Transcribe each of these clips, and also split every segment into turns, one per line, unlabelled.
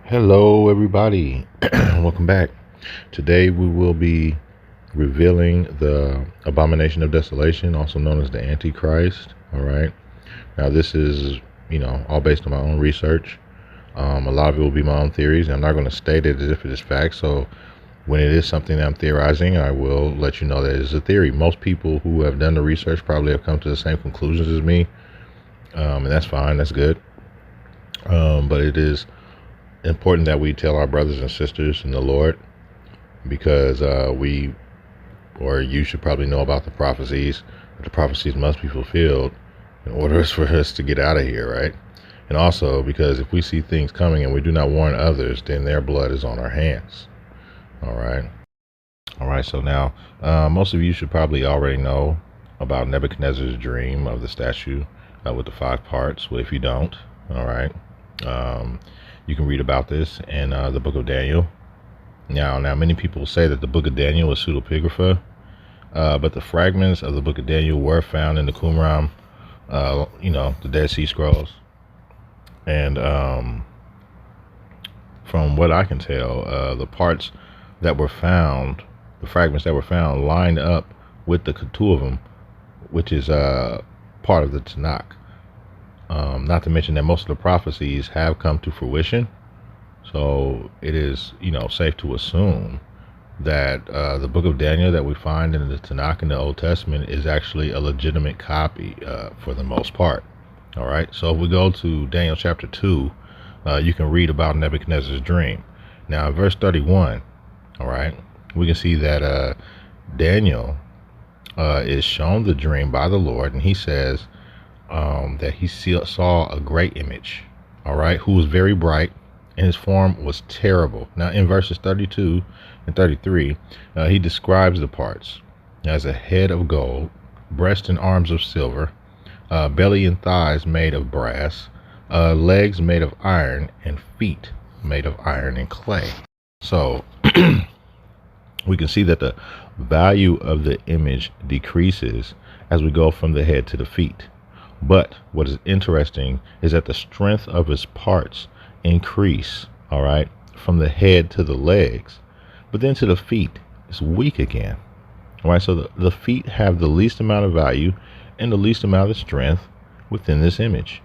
Hello, everybody. Welcome back. Today we will be revealing the Abomination of Desolation, also known as the Antichrist. All right. Now, this is, all based on my own research. A lot of it will be my own theories, and I'm not going to state it as if it is fact. So, when it is something that I'm theorizing, I will let you know that it is a theory. Most people who have done the research probably have come to the same conclusions as me, and that's fine. That's good. But it is important that we tell our brothers and sisters in the Lord because you should probably know about the prophecies. The prophecies must be fulfilled in order for us to get out of here, right? And also because if we see things coming and we do not warn others, then their blood is on our hands. All right. All right. So now, most of you should probably already know about Nebuchadnezzar's dream of the statue with the 5 parts. Well, if you don't, all right. You can read about this in the book of Daniel. Now, many people say that the book of Daniel is pseudepigrapha, but the fragments of the book of Daniel were found in the Qumran, the Dead Sea Scrolls. And from what I can tell, the parts that were found, the fragments that were found, lined up with the Ketuvim, which is part of the Tanakh. Not to mention that most of the prophecies have come to fruition. So it is, safe to assume that the book of Daniel that we find in the Tanakh in the Old Testament is actually a legitimate copy for the most part. All right. So if we go to Daniel chapter 2, you can read about Nebuchadnezzar's dream. Now, in verse 31, all right, we can see that Daniel is shown the dream by the Lord, and he says that he saw a great image, all right, who was very bright, and his form was terrible. Now, in verses 32 and 33, he describes the parts as a head of gold, breast and arms of silver, belly and thighs made of brass, legs made of iron, and feet made of iron and clay. So we can see that the value of the image decreases as we go from the head to the feet. But what is interesting is that the strength of his parts increase, all right, from the head to the legs, but then to the feet it's weak again. All right, so the feet have the least amount of value and the least amount of strength within this image.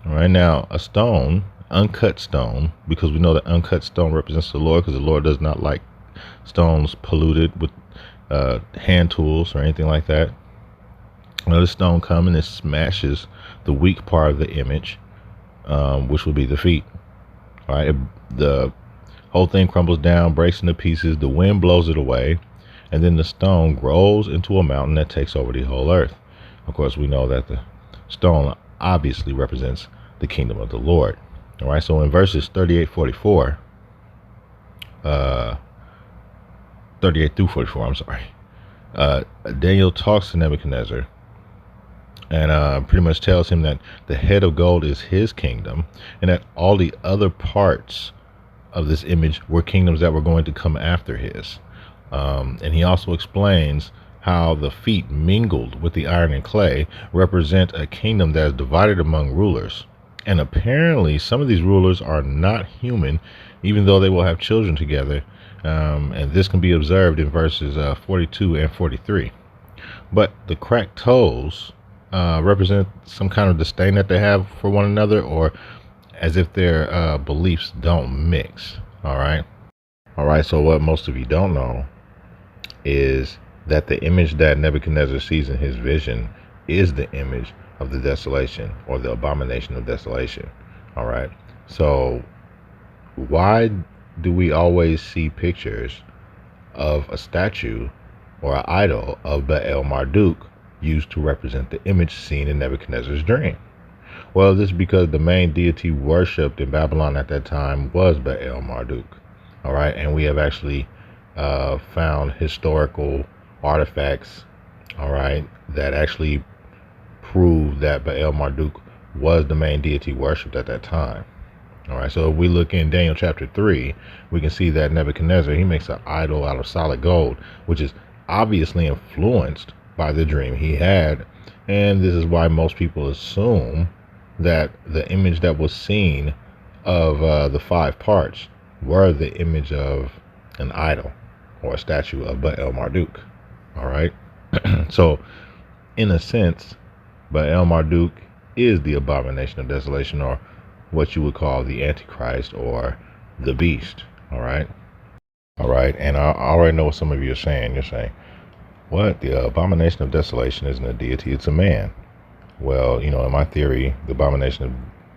All right, now a stone, uncut stone, because we know that uncut stone represents the Lord, because the Lord does not like stones polluted with hand tools or anything like that. Another stone comes and it smashes the weak part of the image, which will be the feet. All right, the whole thing crumbles down, breaks into pieces. The wind blows it away, and then the stone grows into a mountain that takes over the whole earth. Of course, we know that the stone obviously represents the kingdom of the Lord. All right, so in verses 38-44, 38 through 44, I'm sorry, Daniel talks to Nebuchadnezzar and pretty much tells him that the head of gold is his kingdom, and that all the other parts of this image were kingdoms that were going to come after his. And he also explains how the feet mingled with the iron and clay represent a kingdom that is divided among rulers. And apparently some of these rulers are not human, even though they will have children together. And this can be observed in verses 42 and 43. But the cracked toes represent some kind of disdain that they have for one another, or as if their beliefs don't mix. All right, so what most of you don't know is that the image that Nebuchadnezzar sees in his vision is the image of the desolation, or the abomination of desolation. All right, so why do we always see pictures of a statue or an idol of Baal Marduk used to represent the image seen in Nebuchadnezzar's dream? Well, this is because the main deity worshipped in Babylon at that time was Baal Marduk. All right, and we have actually found historical artifacts, all right, that actually prove that Baal Marduk was the main deity worshipped at that time. All right, so if we look in Daniel chapter 3, we can see that Nebuchadnezzar, he makes an idol out of solid gold, which is obviously influenced by the dream he had. And this is why most people assume that the image that was seen of the five parts were the image of an idol or a statue of Baal Marduk. All right. So, in a sense, Baal Marduk is the abomination of desolation, or what you would call the Antichrist or the beast. All right. All right. And I already know what some of you are saying. You're saying, what? The abomination of desolation isn't a deity, it's a man. Well, in my theory, the abomination of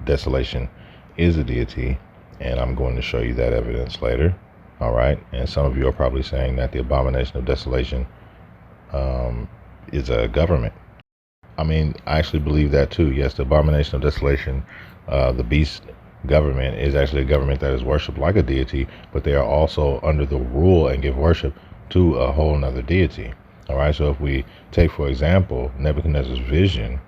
desolation is a deity, and I'm going to show you that evidence later. All right. And some of you are probably saying that the abomination of desolation is a government. I mean, I actually believe that too. Yes, the abomination of desolation, the beast government, is actually a government that is worshipped like a deity, but they are also under the rule and give worship to a whole nother deity. All right. So if we take, for example, Nebuchadnezzar's vision,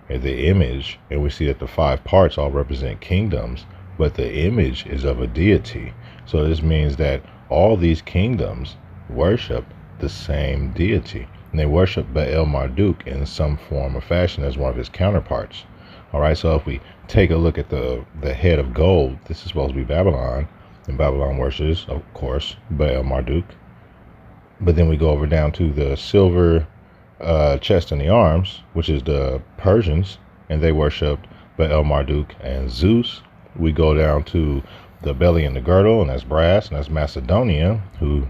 the image, and we see that the five parts all represent kingdoms, but the image is of a deity. So this means that all these kingdoms worship the same deity, and they worship Baal Marduk in some form or fashion as one of his counterparts. All right, so if we take a look at the head of gold, this is supposed to be Babylon, and Babylon worships, of course, Baal Marduk. But then we go over down to the silver chest and the arms, which is the Persians, and they worshipped Baal Marduk and Zeus. We go down to the belly and the girdle, and that's brass, and that's Macedonia, who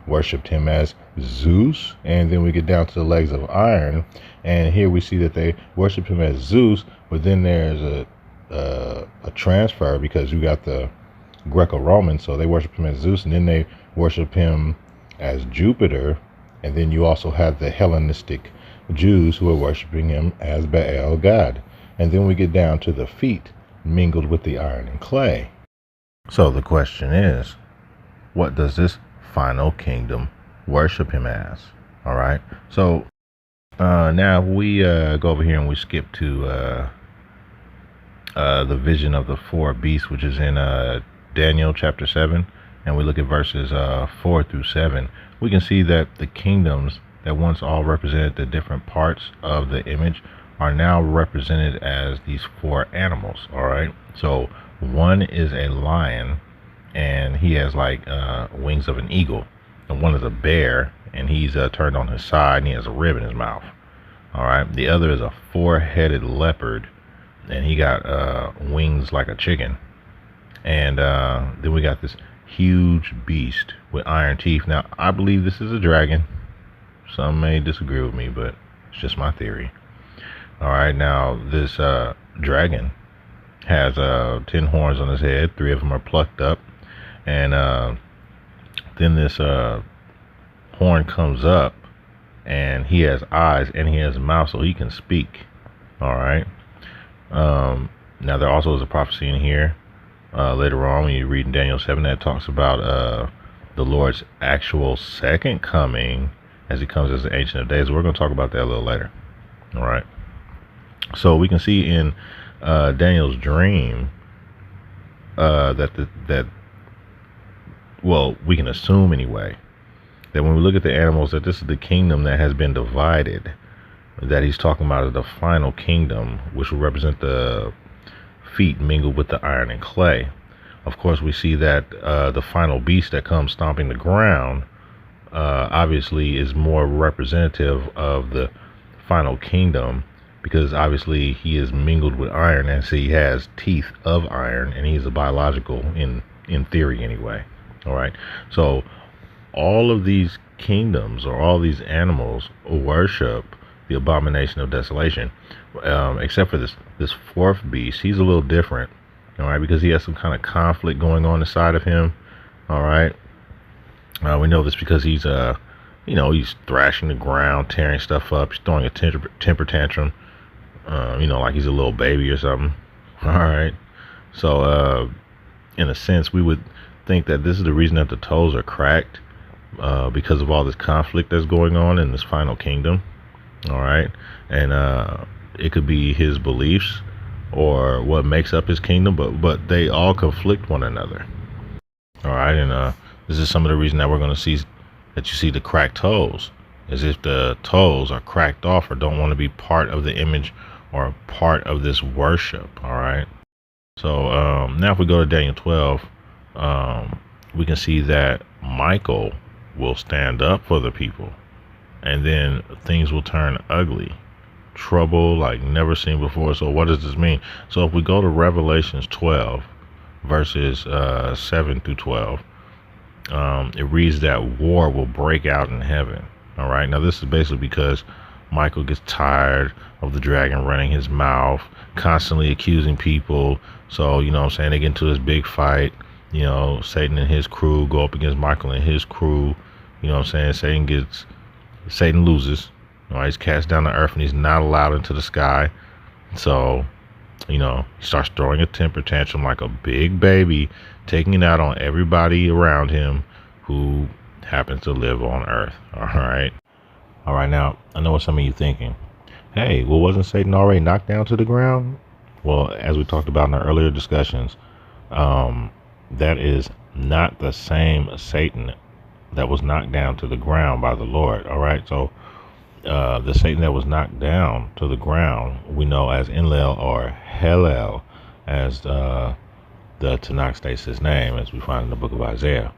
worshipped him as Zeus. And then we get down to the legs of iron, and here we see that they worship him as Zeus, but then there's a transfer, because you got the Greco-Roman, so they worship him as Zeus, and then they worship him as Jupiter. And then you also have the Hellenistic Jews who are worshiping him as Baal God. And then we get down to the feet mingled with the iron and clay. So the question is, what does this final kingdom worship him as? All right. So now we go over here and we skip to the vision of the four beasts, which is in Daniel chapter 7. And we look at verses 4 through 7, we can see that the kingdoms that once all represented the different parts of the image are now represented as these four animals. All right. So one is a lion, and he has like wings of an eagle. And one is a bear, and he's turned on his side, and he has a rib in his mouth. All right. The other is a four-headed leopard, and he got wings like a chicken. And then we got this huge beast with iron teeth. Now, I believe this is a dragon. Some may disagree with me, but it's just my theory. All right, now this dragon has 10 horns on his head. 3 of them are plucked up, and then this horn comes up, and he has eyes and he has a mouth, so he can speak. All right. Now there also is a prophecy in here. Later on, when you read in Daniel 7, that talks about the Lord's actual second coming as he comes as the Ancient of Days. We're going to talk about that a little later. All right. So we can see in Daniel's dream we can assume anyway, that when we look at the animals, that this is the kingdom that has been divided, that he's talking about the final kingdom, which will represent the feet mingled with the iron and clay. Of course, we see that the final beast that comes stomping the ground obviously is more representative of the final kingdom, because obviously he is mingled with iron, and so he has teeth of iron, and he's a biological in theory anyway. All right. So all of these kingdoms, or all these animals, worship the abomination of desolation, except for this fourth beast. He's a little different, all right, because he has some kind of conflict going on inside of him. All right. We know this because he's he's thrashing the ground, tearing stuff up, he's throwing a temper tantrum, like he's a little baby or something. All right. So in a sense, we would think that this is the reason that the toes are cracked, because of all this conflict that's going on in this final kingdom. All right. And it could be his beliefs or what makes up his kingdom, but they all conflict one another. All right. And this is some of the reason that we're going to see that you see the cracked toes, as if the toes are cracked off or don't want to be part of the image or part of this worship. All right. So now if we go to Daniel 12, we can see that Michael will stand up for the people, and then things will turn ugly. Trouble like never seen before. So what does this mean? So if we go to Revelations 12, verses 7 through 12, it reads that war will break out in heaven. All right. Now this is basically because Michael gets tired of the dragon running his mouth, constantly accusing people. So, you know what I'm saying, they get into this big fight. You know, Satan and his crew go up against Michael and his crew. You know what I'm saying? Satan loses. All right, he's cast down to earth and he's not allowed into the sky. So, you know, he starts throwing a temper tantrum like a big baby, taking it out on everybody around him who happens to live on earth. All right. All right, now, I know what some of you thinking. Hey, well, wasn't Satan already knocked down to the ground? Well, as we talked about in our earlier discussions, that is not the same Satan that was knocked down to the ground by the Lord. All right, so the Satan that was knocked down to the ground, we know as Enlil or Hellel, as the Tanakh states his name, as we find in the book of Isaiah.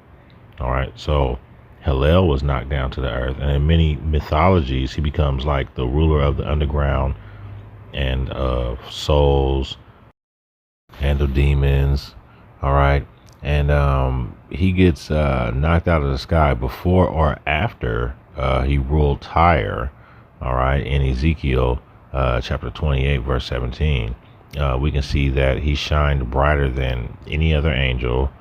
All right, so Hellel was knocked down to the earth, and in many mythologies, he becomes like the ruler of the underground and of souls and of demons. All right, and he gets knocked out of the sky before or after he ruled Tyre. All right, in Ezekiel chapter 28, verse 17, we can see that he shined brighter than any other angel.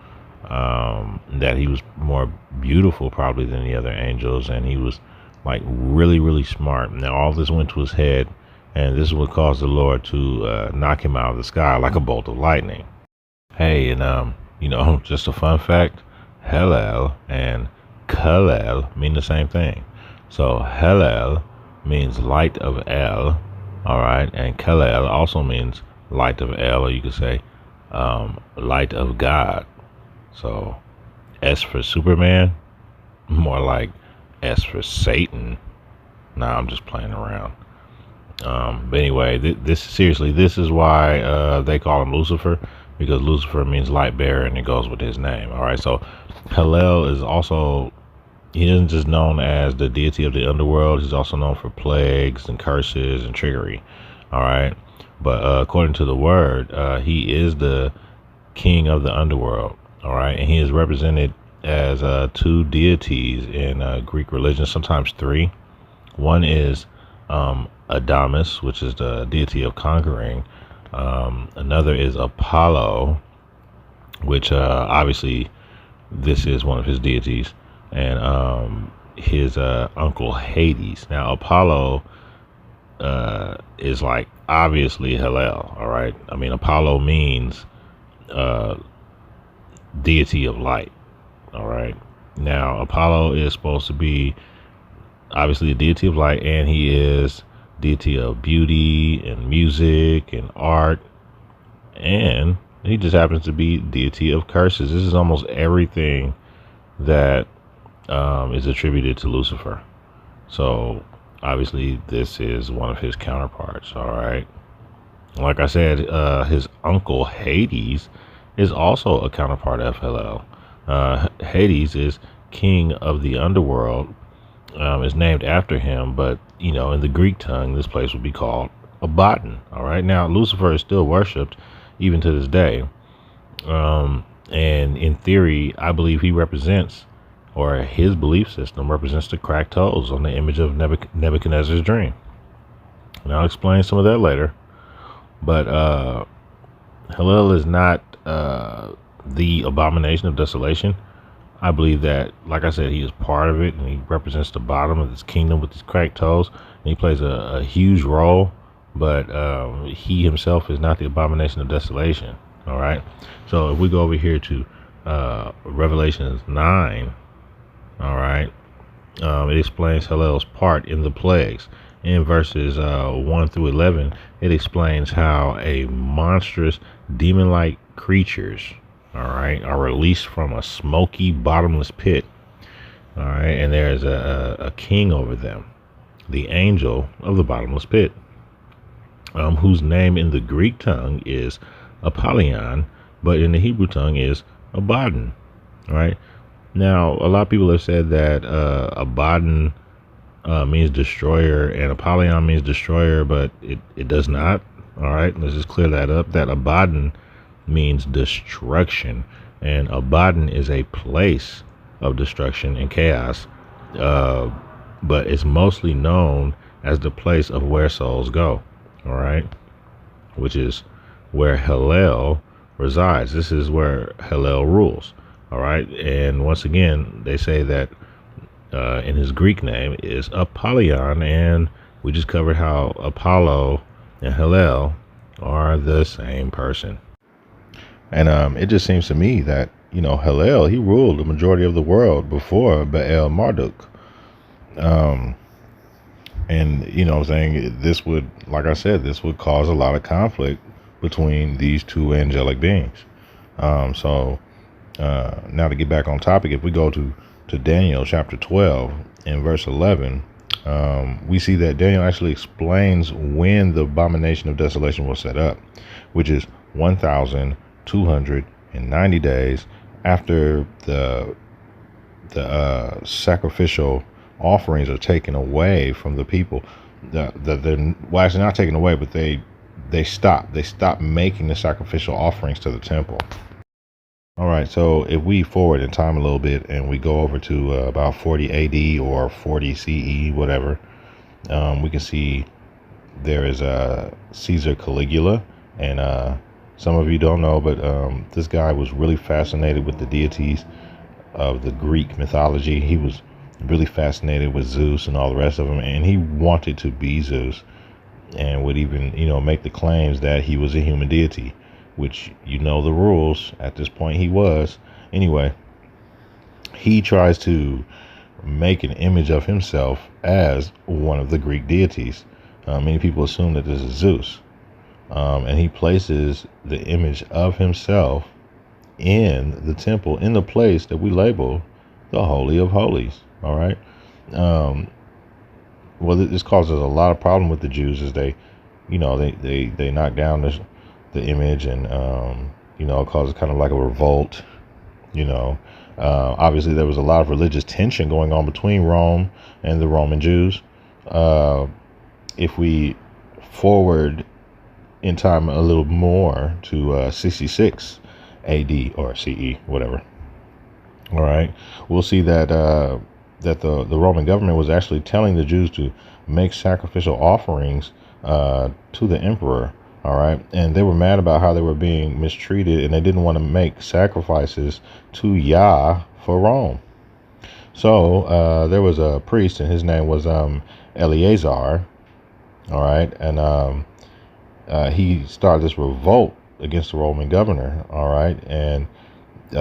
That he was more beautiful probably than the other angels, and he was like really, really smart. Now all this went to his head, and this is what caused the Lord to knock him out of the sky like a bolt of lightning. Hey, and you know, just a fun fact: Hellel and Kalel mean the same thing. So Hellel means light of El, all right, and Kalel also means light of El, or you could say light of God. So S for Superman, more like S for Satan. Nah, I'm just playing around. But anyway, this is why they call him Lucifer, because Lucifer means light bearer and it goes with his name. All right, so Hallel is also, he isn't just known as the deity of the underworld, he's also known for plagues and curses and trickery. All right, but according to the word, he is the king of the underworld. All right, and he is represented as two deities in Greek religion, sometimes three. One is Adamus, which is the deity of conquering. Another is Apollo, which obviously this is one of his deities, and his uncle Hades. Now Apollo is like obviously Hallel. All right, I mean Apollo means deity of light. All right, now Apollo is supposed to be obviously a deity of light, and he is deity of beauty and music and art, and he just happens to be deity of curses. This is almost everything that is attributed to Lucifer. So obviously this is one of his counterparts. All right, like I said, his uncle Hades is also a counterpart of Hallel. Hades is king of the underworld, is named after him, but you know, in the Greek tongue, this place would be called Abaddon. All right, now Lucifer is still worshipped even to this day, and in theory, I believe he represents, or his belief system represents, the cracked toes on the image of Nebuchadnezzar's dream. And I'll explain some of that later. But Hallel is not the Abomination of Desolation. I believe that, like I said, he is part of it, and he represents the bottom of this kingdom with his cracked toes, and he plays a huge role, but he himself is not the Abomination of Desolation. All right, so if we go over here to Revelations 9, all right, it explains Hallel's part in the plagues. In verses 1 through 11, it explains how a monstrous demon-like creatures, all right, are released from a smoky, bottomless pit. All right, and there's a king over them, the angel of the bottomless pit, whose name in the Greek tongue is Apollyon, but in the Hebrew tongue is Abaddon. All right. Now, a lot of people have said that Abaddon means destroyer and Apollyon means destroyer, but it does not. All right. Let's just clear that up. That Abaddon means destruction, and Abaddon is a place of destruction and chaos, uh, but it's mostly known as the place of where souls go. All right, which is where Hellel resides. This is where Hellel rules. All right, and once again, they say that in his Greek name is Apollyon, and we just covered how Apollo and Hellel are the same person. And it just seems to me that, Hillel, he ruled the majority of the world before Baal Marduk. Um, and, what I'm saying, this would, like I said, this would cause a lot of conflict between these two angelic beings. So now to get back on topic, if we go to Daniel chapter 12 and verse 11, we see that Daniel actually explains when the abomination of desolation was set up, which is 1,290 days after the sacrificial offerings are taken away from the people. Well, actually not taken away, but they stop making the sacrificial offerings to the temple. All right, so if we forward in time a little bit and we go over to about 40 AD or 40 CE, whatever, we can see there is Caesar Caligula, and some of you don't know, but this guy was really fascinated with the deities of the Greek mythology. He was really fascinated with Zeus and all the rest of them, and he wanted to be Zeus, and would even, make the claims that he was a human deity, which the rules at this point he was. Anyway, he tries to make an image of himself as one of the Greek deities. Many people assume that this is Zeus, and he places the image of himself in the temple, in the place that we label the Holy of Holies. All right. Well, this causes a lot of problem with the Jews, as they knock down the image, and it causes kind of like a revolt. Obviously there was a lot of religious tension going on between Rome and the Roman Jews. If we forward in time a little more to 66 AD or CE, whatever. All right, we'll see that the Roman government was actually telling the Jews to make sacrificial offerings to the emperor. All right, and they were mad about how they were being mistreated, and they didn't want to make sacrifices to Yah for Rome. So there was a priest, and his name was Eleazar. All right, and he started this revolt against the Roman governor. All right, and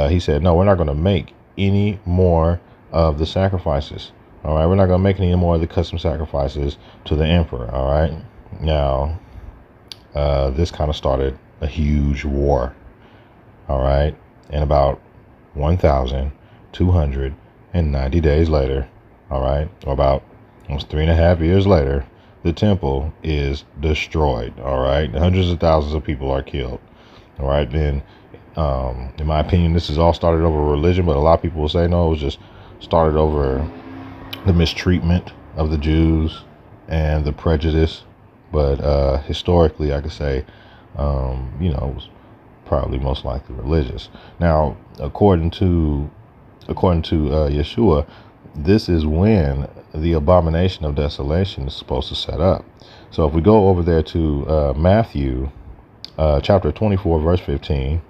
he said, no, we're not going to make any more of the sacrifices. All right, we're not going to make any more of the custom sacrifices to the emperor. All right, now this kind of started a huge war. All right, and about 1,290 days later, all right, or about almost 3.5 years later, the temple is destroyed. All right, hundreds of thousands of people are killed. All right, then in my opinion, this is all started over religion, but a lot of people will say no, it was just started over the mistreatment of the Jews and the prejudice. But historically, I could say, it was probably most likely religious. Now, according to Yeshua, this is when the abomination of desolation is supposed to set up. So if we go over there to Matthew chapter 24, verse 15,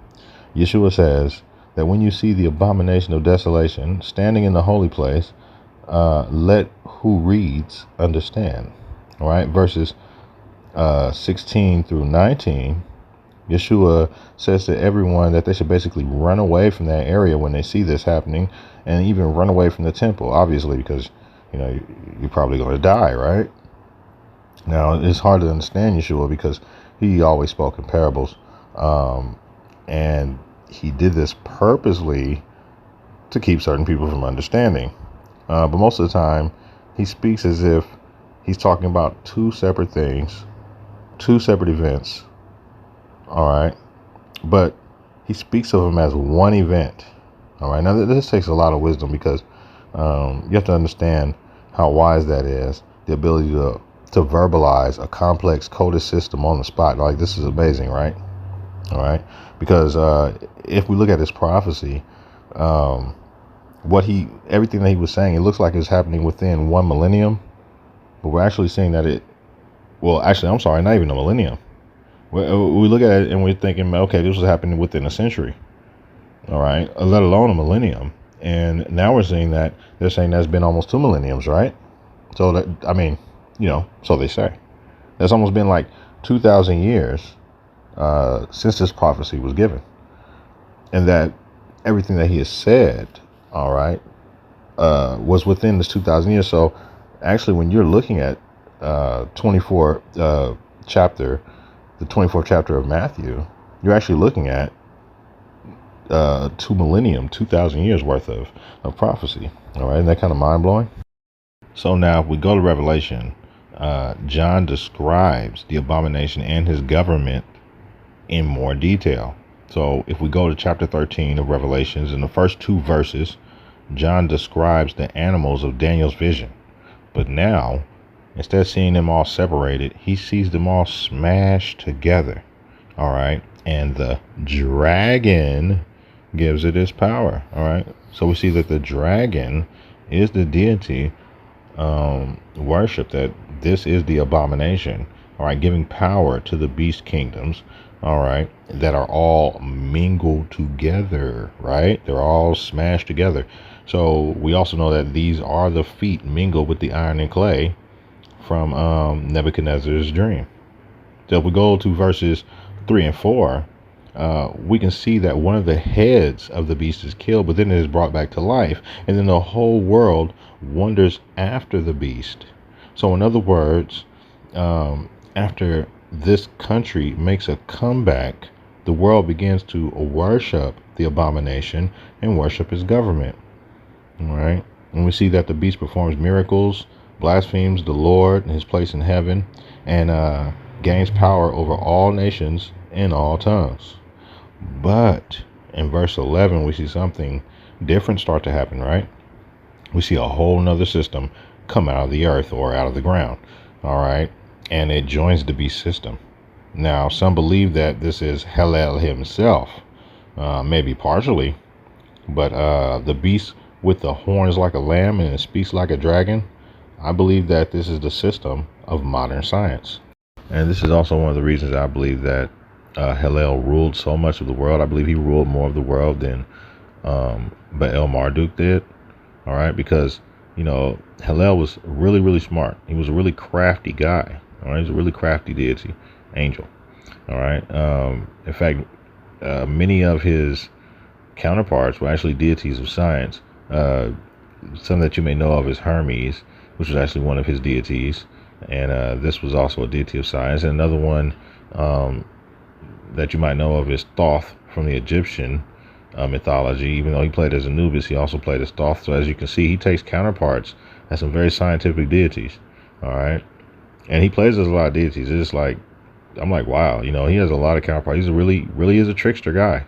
Yeshua says that when you see the abomination of desolation standing in the holy place, let who reads understand. All right, verses 16 through 19, Yeshua says to everyone that they should basically run away from that area when they see this happening, and even run away from the temple, obviously, because you're probably going to die, right? Now, it's hard to understand Yeshua because he always spoke in parables, and he did this purposely to keep certain people from understanding. But most of the time, he speaks as if he's talking about two separate things, two separate events. All right. but he speaks of them as one event. All right. Now this takes a lot of wisdom because you have to understand how wise that is. The ability to verbalize a complex coded system on the spot. Like, this is amazing, right? All right. Because if we look at his prophecy, everything that he was saying, it looks like it's happening within 1 millennium, but we're actually seeing that I'm sorry, not even a millennium. We look at it and we're thinking, okay, this was happening within a century. All right, let alone a millennium. And now we're seeing that they're saying that's been almost 2 millenniums, right? So that, I mean, so they say. That's almost been like 2,000 years since this prophecy was given. And that everything that he has said, all right, was within this 2,000 years. So actually, when you're looking at 24 chapter, the 24th chapter of Matthew, you're actually looking at 2,000 years worth of prophecy. All right, isn't that kind of mind blowing? So now, if we go to Revelation, John describes the abomination and his government in more detail. So if we go to chapter 13 of Revelations, in the first 2 verses, John describes the animals of Daniel's vision. But now, instead of seeing them all separated, he sees them all smashed together. All right. And the dragon gives it its power. All right. So we see that the dragon is the deity worship, that this is the abomination. All right. Giving power to the beast kingdoms. All right. That are all mingled together. Right. They're all smashed together. So we also know that these are the feet mingled with the iron and clay from Nebuchadnezzar's dream. So if we go to verses 3 and 4, we can see that one of the heads of the beast is killed, but then it is brought back to life. And then the whole world wonders after the beast. So in other words, after this country makes a comeback, the world begins to worship the abomination and worship his government. All right. And we see that the beast performs miracles, blasphemes the Lord and his place in heaven, and gains power over all nations in all tongues. But in verse 11, we see something different start to happen, right? We see a whole nother system come out of the earth or out of the ground. All right. And it joins the beast system. Now, some believe that this is Hellel himself, maybe partially, but the beast with the horns like a lamb and it speaks like a dragon, I believe that this is the system of modern science. And this is also one of the reasons I believe that Hillel ruled so much of the world. I believe he ruled more of the world than Baal Marduk did. All right, because Hillel was really, really smart. He was a really crafty guy. All right, he's a really crafty deity, angel. All right. In fact, many of his counterparts were actually deities of science. Some that you may know of is Hermes, which was actually one of his deities, and this was also a deity of science. And another one that you might know of is Thoth from the Egyptian mythology. Even though he played as Anubis, he also played as Thoth. So as you can see, he takes counterparts as some very scientific deities. All right, and he plays as a lot of deities. It's just like, I'm like, wow, he has a lot of counterparts. He's really is a trickster guy.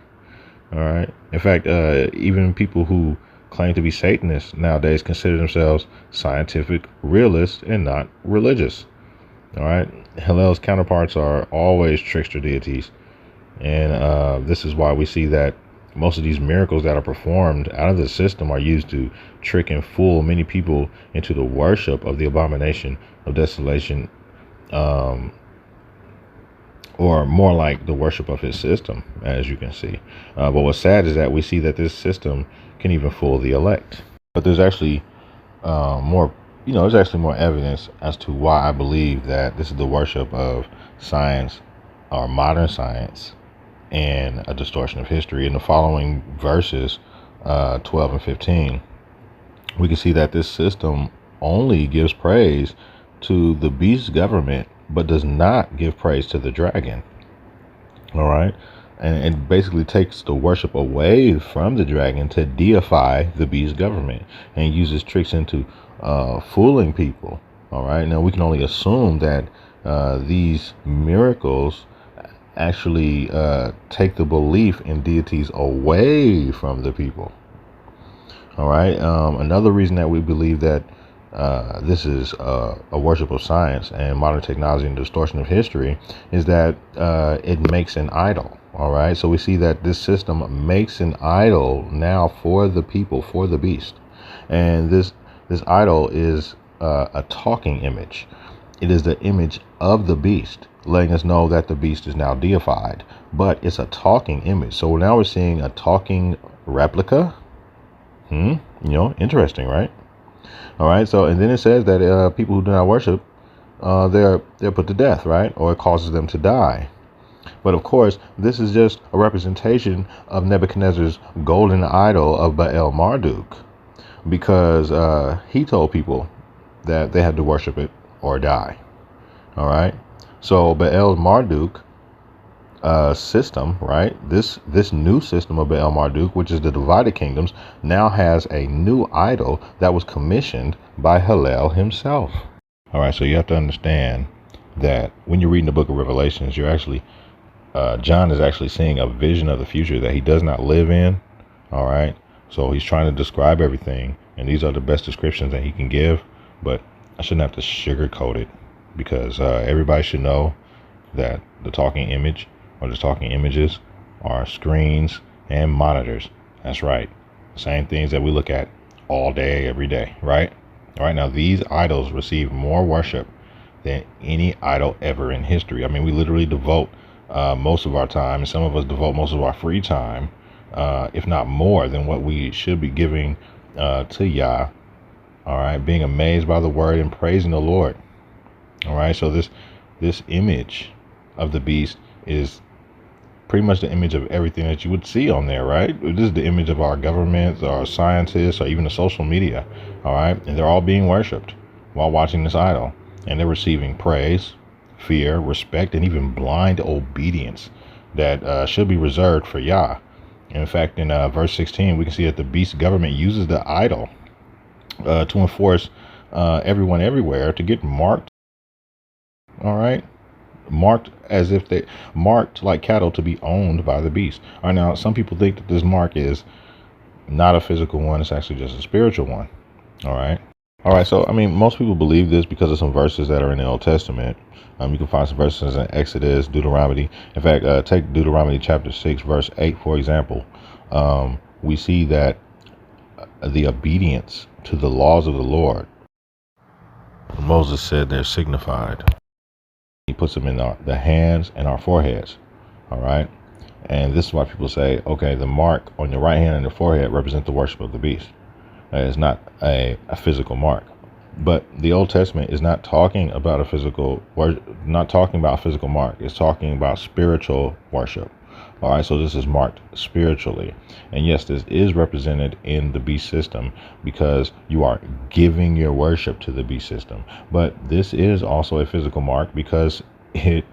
All right. In fact, even people who claim to be Satanists nowadays consider themselves scientific realists and not religious. All right. Hillel's counterparts are always trickster deities. And this is why we see that most of these miracles that are performed out of the system are used to trick and fool many people into the worship of the abomination of desolation, or more like the worship of his system, as you can see. But what's sad is that we see that this system can even fool the elect. But there's actually there's actually more evidence as to why I believe that this is the worship of science, or modern science, and a distortion of history. In the following verses, 12 and 15, we can see that this system only gives praise to the beast government, but does not give praise to the dragon. All right. And it basically takes the worship away from the dragon to deify the beast government, and uses tricks into fooling people. All right. Now we can only assume that these miracles actually take the belief in deities away from the people. All right. Another reason that we believe that this is a worship of science and modern technology and distortion of history is that it makes an idol. All right. So we see that this system makes an idol now for the people, for the beast. And this idol is a talking image. It is the image of the beast, letting us know that the beast is now deified. But it's a talking image. So now we're seeing a talking replica. Interesting, right? All right. So, and then it says that people who do not worship, they're put to death, right? Or it causes them to die. But of course, this is just a representation of Nebuchadnezzar's golden idol of Baal Marduk, because he told people that they had to worship it or die. All right. So Baal Marduk system, right? This new system of Baal Marduk, which is the divided kingdoms, now has a new idol that was commissioned by Hillel himself. All right, so you have to understand that when you're reading the book of Revelations, you're actually John is actually seeing a vision of the future that he does not live in. All right, so he's trying to describe everything, and these are the best descriptions that he can give. But I shouldn't have to sugarcoat it, because everybody should know that the talking image or the talking images are screens and monitors. That's right. Same things that we look at all day, every day, right? All right. Now, these idols receive more worship than any idol ever in history. I mean, we literally devote most of our time, and some of us devote most of our free time, if not more than what we should be giving to Yah. All right. Being amazed by the word and praising the Lord. All right. So this image of the beast is pretty much the image of everything that you would see on there, right? This is the image of our governments, our scientists, or even the social media. All right. And they're all being worshipped while watching this idol. And they're receiving praise, fear, respect, and even blind obedience that should be reserved for Yah. And in fact, in verse 16, we can see that the beast government uses the idol to enforce everyone everywhere to get marked. All right. Marked as if they marked like cattle to be owned by the beast. All right, now some people think that this mark is not a physical one, it's actually just a spiritual one. All right, so I mean, most people believe this because of some verses that are in the Old Testament. You can find some verses in Exodus, Deuteronomy. In fact, take Deuteronomy chapter 6 verse 8 for example. We see that the obedience to the laws of the Lord, Moses said, they're signified. He puts them in the hands and our foreheads. All right. And this is why people say, okay, the mark on your right hand and the forehead represent the worship of the beast. It's not a physical mark. But the Old Testament is not talking about a physical mark. It's talking about spiritual worship. All right, so this is marked spiritually. And yes, this is represented in the beast system because you are giving your worship to the beast system. But this is also a physical mark because it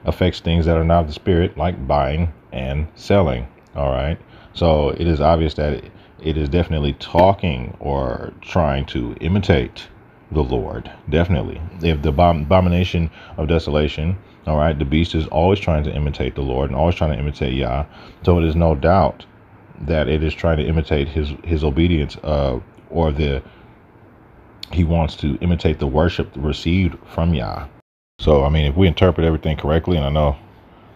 affects things that are not of the spirit, like buying and selling. All right, so it is obvious that it is definitely talking or trying to imitate the Lord. Definitely. If the abomination of desolation, all right, the beast is always trying to imitate the Lord and always trying to imitate Yah. So it is no doubt that it is trying to imitate his obedience, he wants to imitate the worship received from Yah. So I mean, if we interpret everything correctly, and I know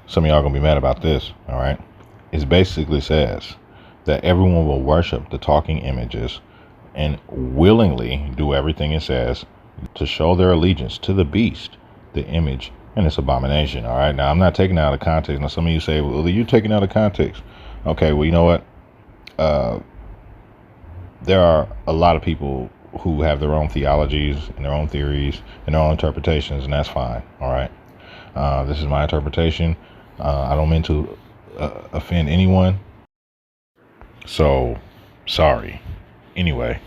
some of y'all gonna be mad about this, all right, it basically says that everyone will worship the talking images and willingly do everything it says to show their allegiance to the beast, the image, and its abomination. All right. Now, I'm not taking it out of context. Now, some of you say, well, you're taking it out of context. Okay. Well, you know what? There are a lot of people who have their own theologies and their own theories and their own interpretations, and that's fine. All right. This is my interpretation. I don't mean to offend anyone. So, sorry. Anyway,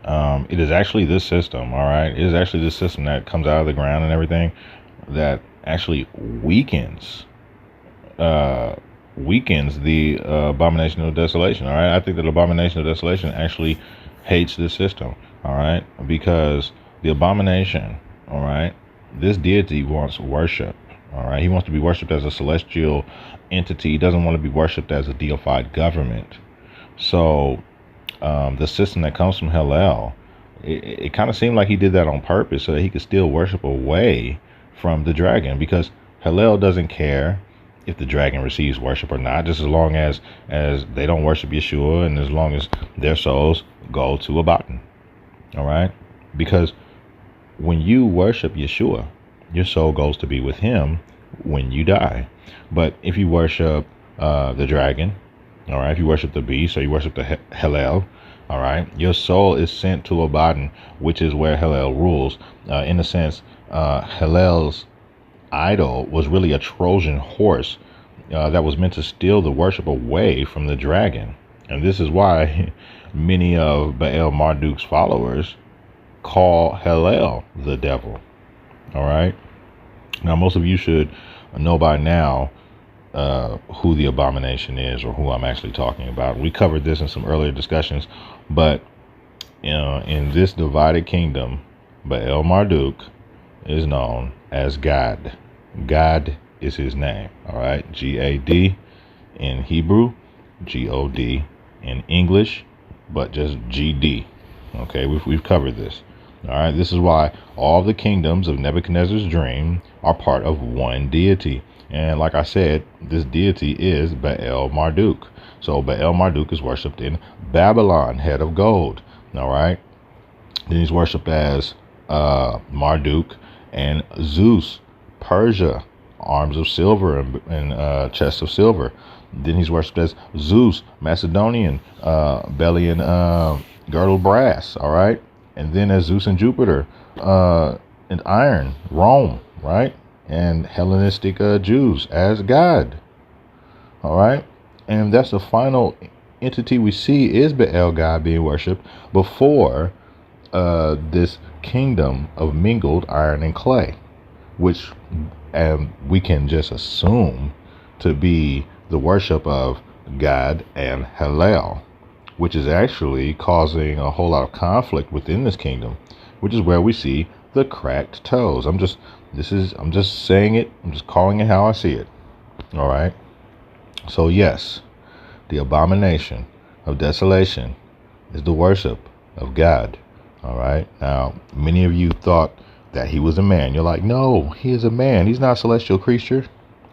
it is actually this system, all right? It is actually this system that comes out of the ground and everything that actually weakens the Abomination of Desolation, all right? I think that Abomination of Desolation actually hates this system, all right? Because the Abomination, all right, this deity wants worship, All right. He wants to be worshipped as a celestial entity. He doesn't want to be worshipped as a deified government. So the system that comes from Hillel, it kind of seemed like he did that on purpose so that he could still worship away from the dragon, because Hillel doesn't care if the dragon receives worship or not, just as long as they don't worship Yeshua, and as long as their souls go to Abaddon. All right, because when you worship Yeshua, your soul goes to be with him when you die. But if you worship the dragon, all right, if you worship the beast, or you worship the Hillel, all right, your soul is sent to Abaddon, which is where Hillel rules. In a sense, Hillel's idol was really a Trojan horse that was meant to steal the worship away from the dragon. And this is why many of Baal Marduk's followers call Hillel the devil. All right. Now, most of you should know by now who the abomination is, or who I'm actually talking about. We covered this in some earlier discussions, but in this divided kingdom, Baal Marduk is known as God. God is his name. All right. G-A-D in Hebrew, G-O-D in English, but just G-D. Okay. We've covered this. All right. This is why all the kingdoms of Nebuchadnezzar's dream are part of one deity. And like I said, this deity is Baal Marduk. So Baal Marduk is worshipped in Babylon, head of gold. All right. Then he's worshipped as Marduk and Zeus, Persia, arms of silver and chests of silver. Then he's worshipped as Zeus, Macedonian, belly and girdle brass. All right. And then as Zeus and Jupiter, and iron, Rome, right? And Hellenistic Jews as God. All right. And that's the final entity we see is Baal God being worshipped before this kingdom of mingled iron and clay, which we can just assume to be the worship of God and Hillel, which is actually causing a whole lot of conflict within this kingdom, which is where we see the cracked toes. I'm just saying it. I'm just calling it how I see it. All right. So yes, the abomination of desolation is the worship of God. All right. Now, many of you thought that he was a man. You're like, no, he is a man. He's not a celestial creature.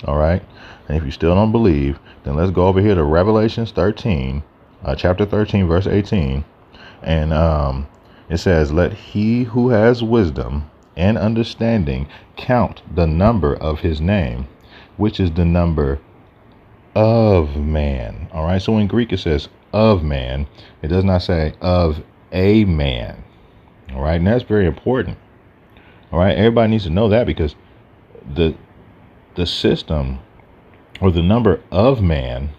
All right. And if you still don't believe, then let's go over here to Revelations 13, chapter 13, verse 18. And it says, let he who has wisdom and understanding count the number of his name, which is the number of man. All right. So in Greek, it says of man. It does not say of a man. All right. And that's very important. All right. Everybody needs to know that, because the system, or the number of man,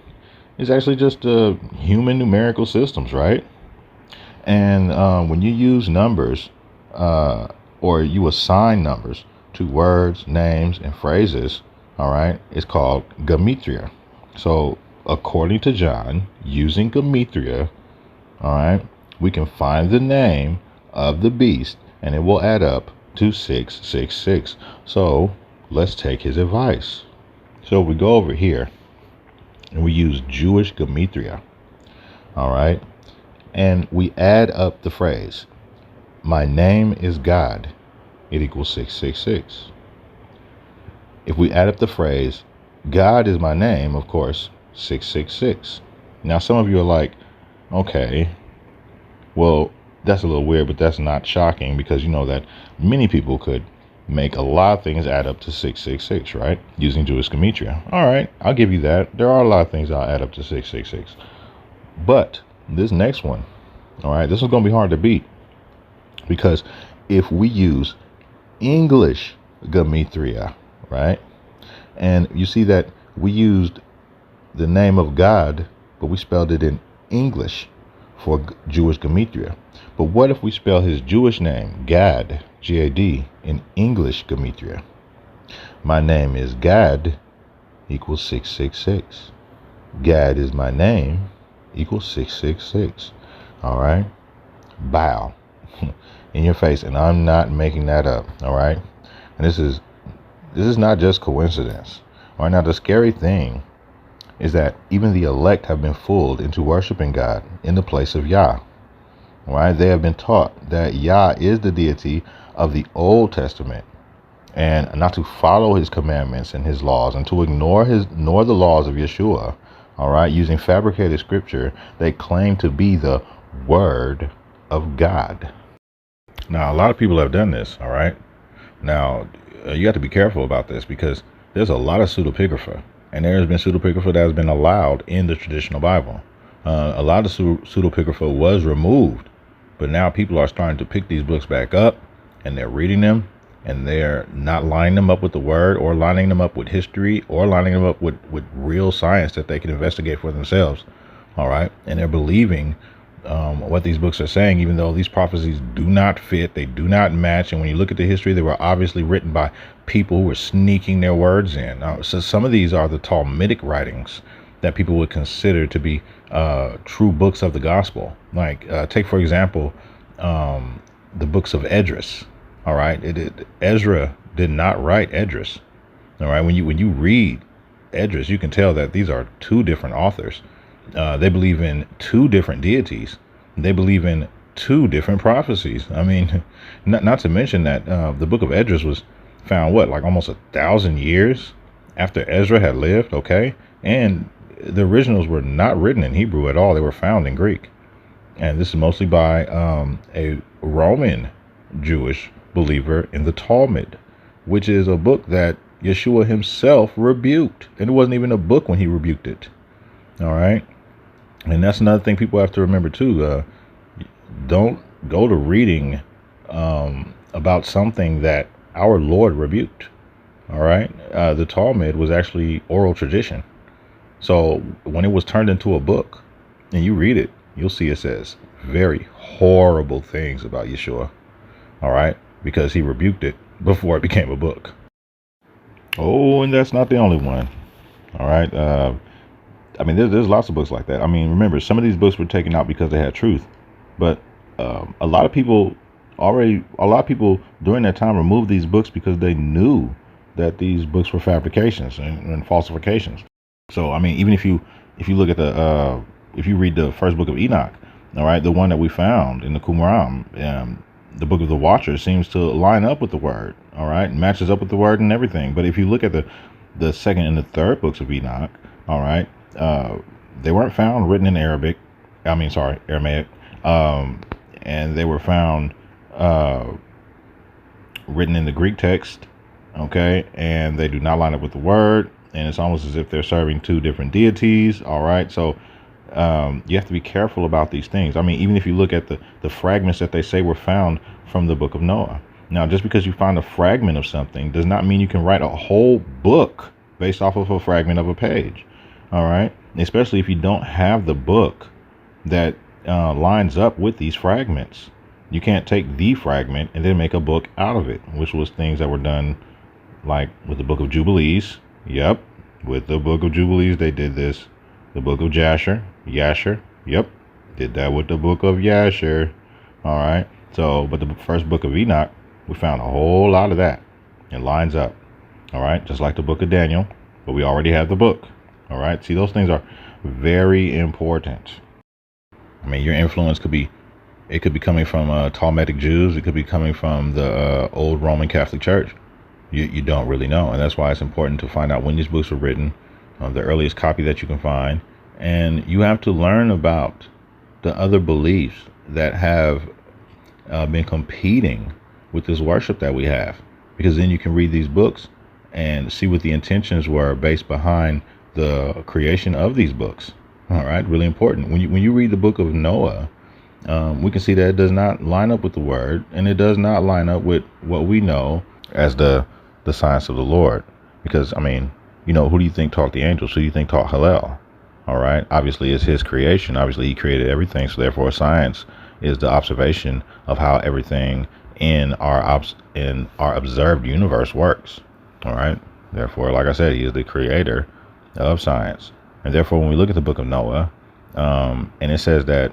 is actually just human numerical systems, right? And when you use numbers, or you assign numbers to words, names, and phrases, all right, it's called Gematria. So according to John, using Gematria, all right, we can find the name of the beast, and it will add up to 666. So let's take his advice. So we go over here and we use Jewish Gematria, all right, and we add up the phrase, my name is God, it equals 666. If we add up the phrase, God is my name, of course, 666. Now, some of you are like, okay, well, that's a little weird, but that's not shocking, because you know that many people could make a lot of things add up to 666, right? Using Jewish Gematria. All right, I'll give you that. There are a lot of things I'll add up to 666. But this next one, all right, this is going to be hard to beat, because if we use English Gematria, right? And you see that we used the name of God, but we spelled it in English for Jewish Gematria. But what if we spell his Jewish name, Gad, G-A-D, in English Gematria? My name is Gad equals 666. Gad is my name equals 666. All right. Bow in your face. And I'm not making that up. All right. And this is This is not just coincidence. All right, now the scary thing is that even the elect have been fooled into worshiping God in the place of Yah. All right, they have been taught that Yah is the deity of the Old Testament, and not to follow his commandments and his laws, and to ignore the laws of Yeshua. All right, using fabricated scripture they claim to be the word of God. Now, a lot of people have done this. All right, now you have to be careful about this, because there's a lot of pseudepigrapha, and there has been pseudepigrapha that has been allowed in the traditional Bible. A lot of pseudepigrapha was removed, but now people are starting to pick these books back up, and they're reading them, and they're not lining them up with the word, or lining them up with history, or lining them up with real science that they can investigate for themselves. All right, and they're believing what these books are saying, even though these prophecies do not fit, they do not match. And when you look at the history, they were obviously written by people who were sneaking their words in. So some of these are the Talmudic writings that people would consider to be true books of the gospel. Like take, for example, the books of Esdras. All right, Ezra did not write Esdras. All right, when you read Esdras, you can tell that these are two different authors. They believe in two different deities. They believe in two different prophecies. I mean, not to mention that the book of Esdras was found, like almost 1,000 years after Ezra had lived, okay? And the originals were not written in Hebrew at all. They were found in Greek. And this is mostly by a Roman Jewish believer in the Talmud, which is a book that Yeshua himself rebuked. And it wasn't even a book when he rebuked it. All right. And that's another thing people have to remember too. Don't go to reading about something that our Lord rebuked. All right. The Talmud was actually oral tradition. So when it was turned into a book and you read it, you'll see it says very horrible things about Yeshua. All right. Because he rebuked it before it became a book. Oh, and that's not the only one. All right. I mean, there's lots of books like that. I mean, remember, some of these books were taken out because they had truth, but a lot of people during that time removed these books because they knew that these books were fabrications and falsifications. So, I mean, even if you look at if you read the first book of Enoch, all right, the one that we found in the Qumran, the book of the Watcher seems to line up with the word, all right, matches up with the word and everything. But if you look at the second and the third books of Enoch, all right, they weren't found written in Aramaic, and they were found written in the Greek text, okay, and they do not line up with the word, and it's almost as if they're serving two different deities. All right, so you have to be careful about these things. I mean, even if you look at the fragments that they say were found from the book of Noah. Now, just because you find a fragment of something does not mean you can write a whole book based off of a fragment of a page. All right, especially if you don't have the book that lines up with these fragments. You can't take the fragment and then make a book out of it, which was things that were done like with the book of Jubilees. Yep, with the book of Jubilees, they did this. The book of Yasher. Yep, did that with the book of Yasher. All right, so, but the first book of Enoch, we found a whole lot of that. It lines up. All right, just like the book of Daniel, but we already have the book. All right. See, those things are very important. I mean, your influence could be coming from Talmudic Jews. It could be coming from the old Roman Catholic Church. You don't really know. And that's why it's important to find out when these books were written, the earliest copy that you can find. And you have to learn about the other beliefs that have been competing with this worship that we have. Because then you can read these books and see what the intentions were based behind the creation of these books. All right, really important. When you read the book of Noah, we can see that it does not line up with the word, and it does not line up with what we know as the science of the Lord. Because, I mean, who do you think taught the angels? Who do you think taught Hillel? All right, obviously it's his creation. Obviously he created everything. So therefore science is the observation of how everything in our observed universe works. All right, therefore, like I said, he is the creator of science. And therefore, when we look at the book of Noah, and it says that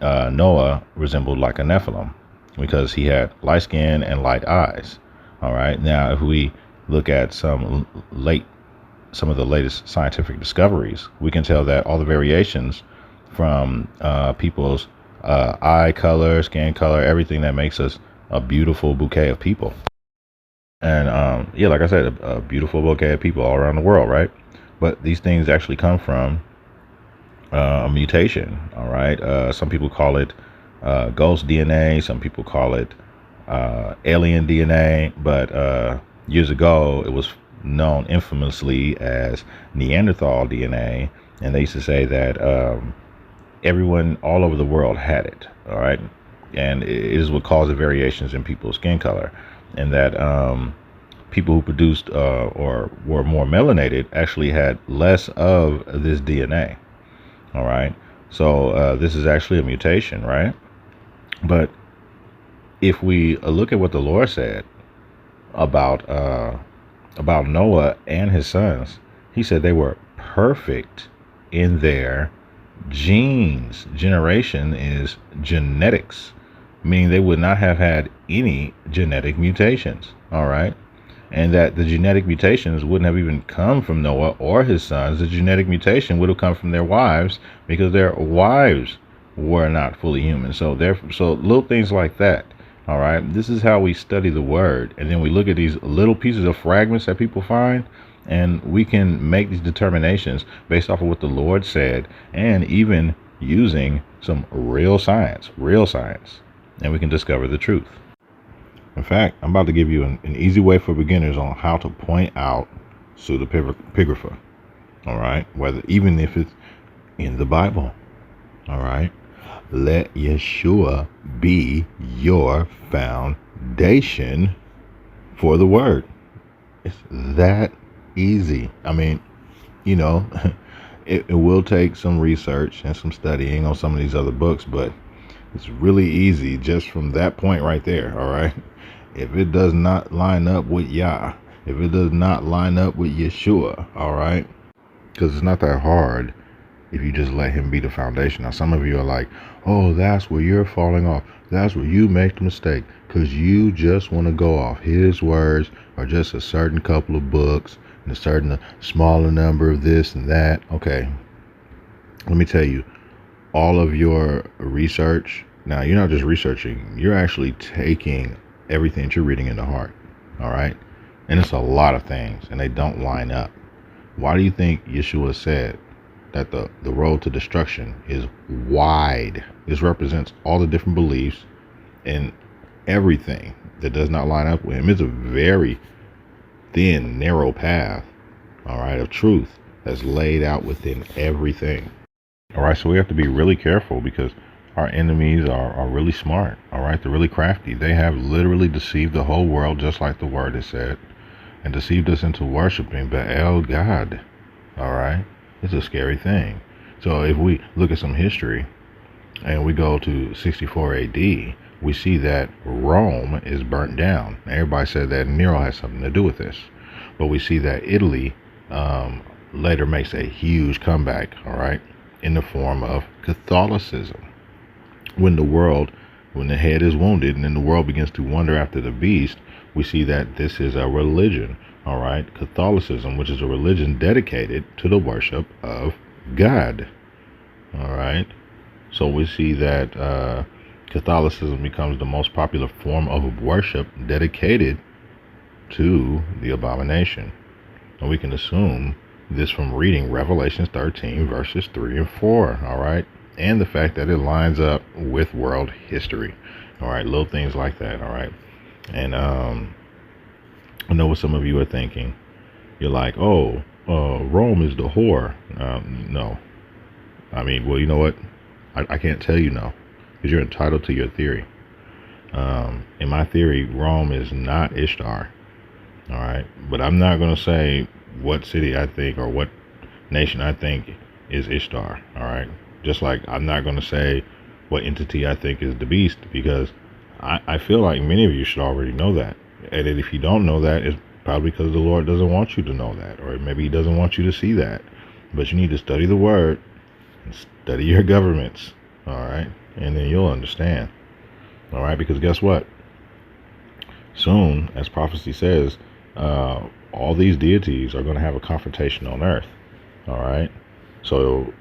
Noah resembled like a Nephilim because he had light skin and light eyes. All right. Now, if we look at some of the latest scientific discoveries, we can tell that all the variations from people's eye color, skin color, everything that makes us a beautiful bouquet of people. And yeah, like I said, a beautiful bouquet of people all around the world, right? But these things actually come from a mutation. All right. Some people call it ghost DNA. Some people call it alien DNA. But years ago, it was known infamously as Neanderthal DNA, and they used to say that everyone all over the world had it. All right, and it is what caused the variations in people's skin color, and that people who produced or were more melanated actually had less of this DNA. All right. So this is actually a mutation, right? But if we look at what the Lord said about Noah and his sons, he said they were perfect in their genes. Generation is genetics, meaning they would not have had any genetic mutations. All right. And that the genetic mutations wouldn't have even come from Noah or his sons. The genetic mutation would have come from their wives, because their wives were not fully human. So little things like that. All right. This is how we study the word. And then we look at these little pieces of fragments that people find, and we can make these determinations based off of what the Lord said, and even using some real science, and we can discover the truth. In fact, I'm about to give you an easy way for beginners on how to point out pseudepigrapha. All right, even if it's in the Bible. All right, let Yeshua be your foundation for the word. It's that easy. I mean, you know, it will take some research and some studying on some of these other books, but it's really easy just from that point right there. All right. If it does not line up with Yah, if it does not line up with Yeshua, all right, because it's not that hard if you just let him be the foundation. Now, some of you are like, oh, that's where you're falling off. That's where you make the mistake, because you just want to go off his words, or just a certain couple of books and a certain smaller number of this and that. Okay, let me tell you, all of your research, now you're not just researching, you're actually taking everything that you're reading into heart. All right. And it's a lot of things, and they don't line up. Why do you think Yeshua said that the road to destruction is wide? This represents all the different beliefs and everything that does not line up with him. It's a very thin, narrow path, all right, of truth that's laid out within everything. All right, so we have to be really careful, because our enemies are really smart. All right, they're really crafty. They have literally deceived the whole world, just like the word has said, and deceived us into worshiping Baal God. All right, it's a scary thing. So if we look at some history and we go to 64 AD, we see that Rome is burnt down. Everybody said that Nero has something to do with this, but we see that Italy later makes a huge comeback. All right, in the form of Catholicism. When the head is wounded and then the world begins to wander after the beast, we see that this is a religion. All right, Catholicism, which is a religion dedicated to the worship of God. All right, so we see that Catholicism becomes the most popular form of worship dedicated to the abomination. And we can assume this from reading Revelation 13 verses 3 and 4. All right, and the fact that it lines up with world history. All right, little things like that. All right, and I know what some of you are thinking. You're like, oh, Rome is the whore. No, I mean, well, you know what? I can't tell you no, because you're entitled to your theory. In my theory, Rome is not Ishtar. All right, but I'm not going to say what city I think or what nation I think is Ishtar. All right, just like I'm not going to say what entity I think is the beast, because I feel like many of you should already know that. And if you don't know that, it's probably because the Lord doesn't want you to know that, or maybe he doesn't want you to see that. But you need to study the word and study your governments. All right, and then you'll understand. All right, because guess what? Soon, as prophecy says, all these deities are going to have a confrontation on earth. All right. So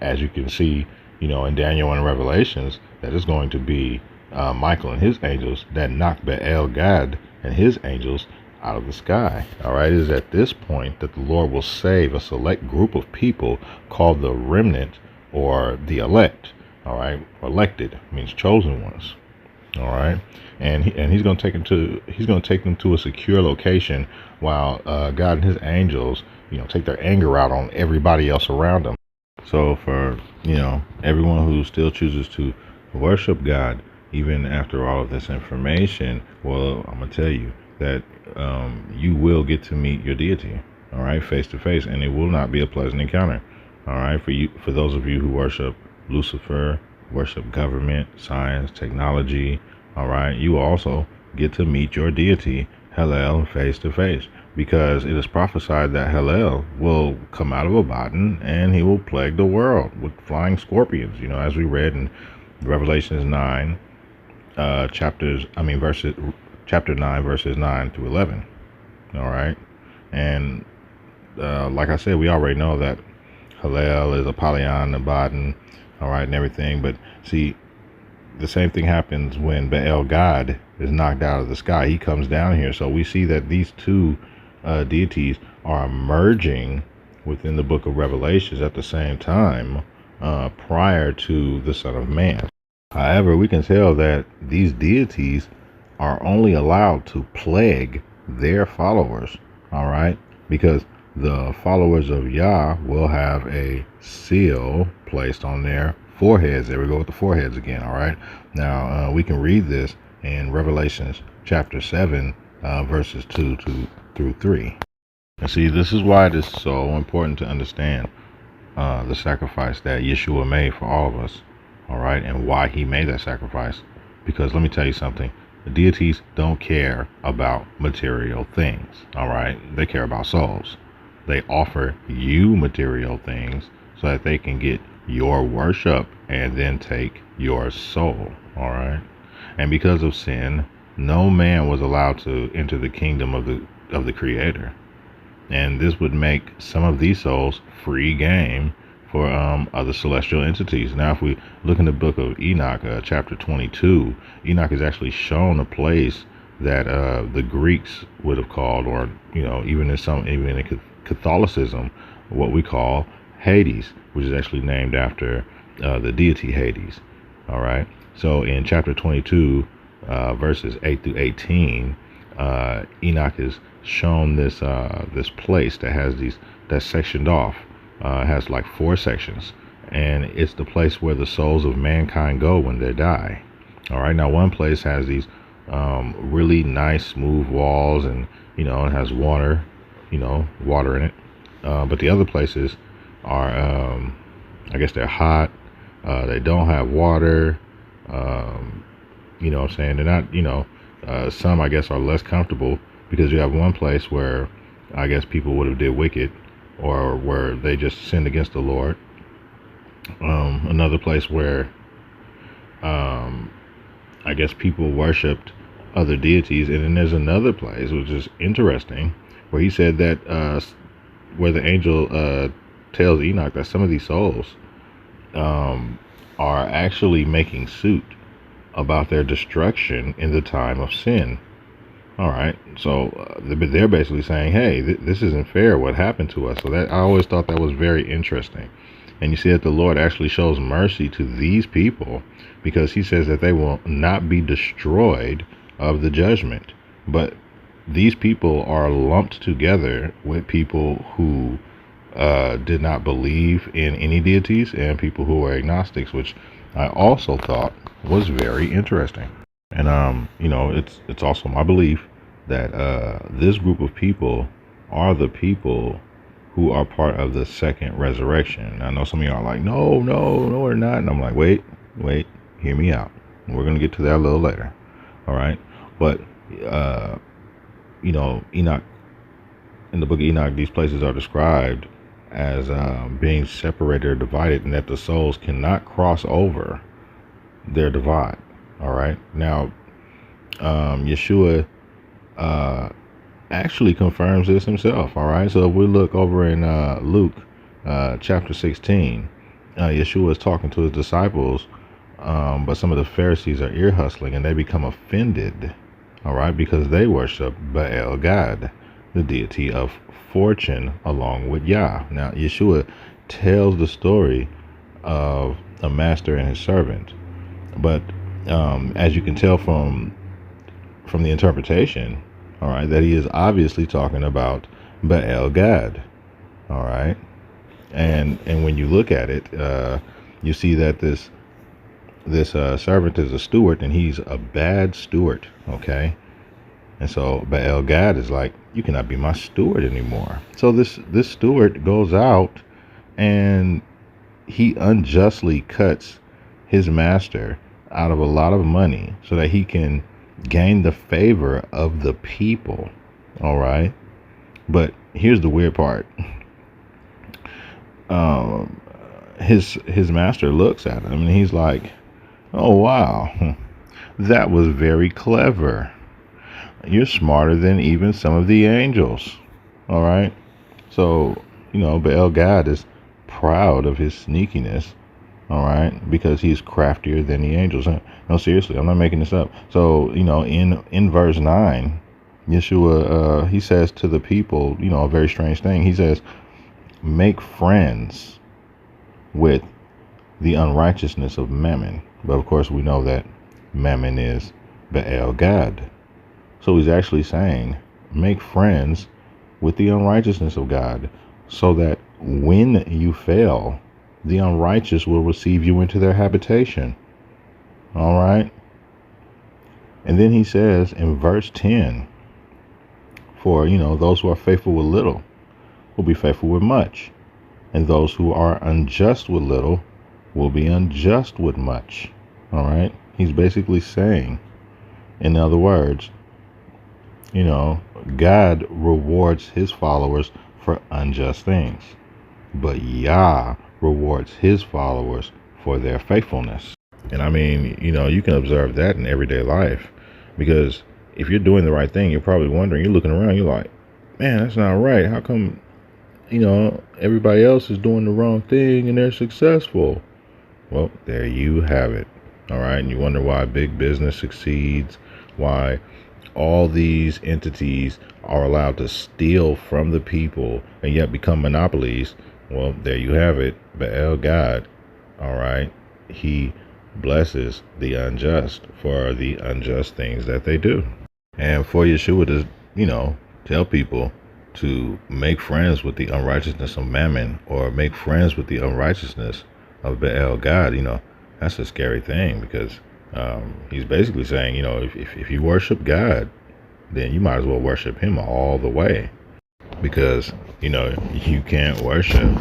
as you can see, in Daniel and Revelations, that is going to be Michael and his angels that knock Baal Gad and his angels out of the sky. All right, it is at this point that the Lord will save a select group of people called the remnant or the elect. All right, elected means chosen ones. All right, and he's going to take them to a secure location while God and his angels, take their anger out on everybody else around them. So for everyone who still chooses to worship God even after all of this information, well, I'm gonna tell you that you will get to meet your deity, all right, face to face, and it will not be a pleasant encounter. All right, for those of you who worship Lucifer, worship government, science, technology, all right, you also get to meet your deity, Hallel, face to face, because it is prophesied that Hallel will come out of Abaddon and he will plague the world with flying scorpions. As we read in Revelations 9, chapter 9, verses 9 through 11. All right, and like I said, we already know that Hallel is Apollyon, Abaddon, all right, and everything. But see, the same thing happens when Baal God is knocked out of the sky. He comes down here. So we see that these two deities are emerging within the book of Revelations at the same time prior to the Son of Man. However, we can tell that these deities are only allowed to plague their followers, all right? Because the followers of Yah will have a seal placed on their foreheads. There we go with the foreheads again, all right? Now, we can read this in Revelations chapter 7, verses 2 through 3. And see, this is why it is so important to understand the sacrifice that Yeshua made for all of us, all right? And why he made that sacrifice. Because let me tell you something. The deities don't care about material things, all right? They care about souls. They offer you material things so that they can get your worship and then take your soul, all right? And because of sin, no man was allowed to enter the kingdom of the Creator. And this would make some of these souls free game for other celestial entities. Now, if we look in the book of Enoch, chapter 22, Enoch is actually shown a place that the Greeks would have called, or even in Catholicism, what we call Hades, which is actually named after the deity Hades. All right. So in chapter 22, verses 8 through 18, Enoch is shown this place that's sectioned off. It has like 4 sections, and it's the place where the souls of mankind go when they die. All right. Now, one place has these really nice smooth walls, and it has water in it. But the other places are, I guess they're hot. They don't have water. What I'm saying? They're not, some I guess are less comfortable, because you have one place where I guess people would have did wicked, or where they just sinned against the Lord. Another place where I guess people worshipped other deities. And then there's another place, which is interesting, where he said that where the angel tells Enoch that some of these souls are actually making suit about their destruction in the time of sin. All right, so they're basically saying, hey, this isn't fair what happened to us. So that, I always thought that was very interesting. And you see that the Lord actually shows mercy to these people, because he says that they will not be destroyed of the judgment. But these people are lumped together with people who did not believe in any deities, and people who were agnostics, which I also thought was very interesting. And it's also my belief that this group of people are the people who are part of the second resurrection. I know some of y'all are like, no, we're not. And I'm like, wait, hear me out. We're going to get to that a little later. All right. But, Enoch, in the book of Enoch, these places are described as being separated or divided, and that the souls cannot cross over their divide. All right. Now, Yeshua actually confirms this himself. All right. So if we look over in Luke chapter 16, Yeshua is talking to his disciples, but some of the Pharisees are ear hustling and they become offended. All right. Because they worship Baal God, the deity of fortune, along with Yah. Now, Yeshua tells the story of a master and his servant. But as you can tell from the interpretation, all right, that he is obviously talking about Baal Gad, all right, and when you look at it, you see that this servant is a steward, and he's a bad steward, okay, and so Baal Gad is like, you cannot be my steward anymore. So this steward goes out and he unjustly cuts his master out of a lot of money so that he can gain the favor of the people. All right. But here's the weird part. Um, his master looks at him and he's like, "Oh wow, that was very clever. You're smarter than even some of the angels." All right. So Baal God is proud of his sneakiness. All right, because he's craftier than the angels. No, seriously, I'm not making this up. So in verse 9, Yeshua he says to the people, a very strange thing. He says, "Make friends with the unrighteousness of mammon." But of course, we know that mammon is Baal God. So he's actually saying, make friends with the unrighteousness of God, so that when you fail, the unrighteous will receive you into their habitation. All right. And then he says in verse 10, for, those who are faithful with little will be faithful with much. And those who are unjust with little will be unjust with much. All right. He's basically saying, in other words, God rewards his followers for unjust things, but Yah rewards his followers for their faithfulness. And I mean, you can observe that in everyday life, because if you're doing the right thing, you're probably wondering, you're looking around, you're like, man, that's not right. How come, everybody else is doing the wrong thing and they're successful? Well, there you have it. All right. And you wonder why big business succeeds, why all these entities are allowed to steal from the people and yet become monopolies. Well, there you have it. Baal God, all right, he blesses the unjust for the unjust things that they do. And for Yeshua to, tell people to make friends with the unrighteousness of mammon, or make friends with the unrighteousness of Baal God, that's a scary thing, because he's basically saying, if you worship God, then you might as well worship him all the way, because you can't worship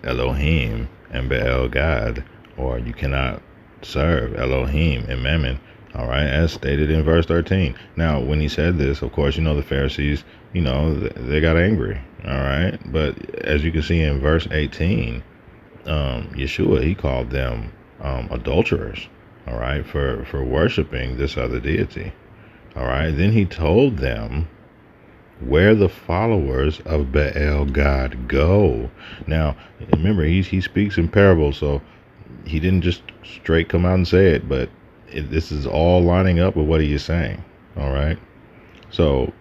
Elohim and Baal God, or you cannot serve Elohim and Mammon. All right, as stated in verse 13. Now, when he said this, of course, the Pharisees, they got angry. All right, but as you can see in verse 18, Yeshua, he called them adulterers. All right, for worshiping this other deity. All right, then he told them where the followers of Baal God go. Now, remember, he speaks in parables, so he didn't just straight come out and say it, but this is all lining up with what he is saying. All right, so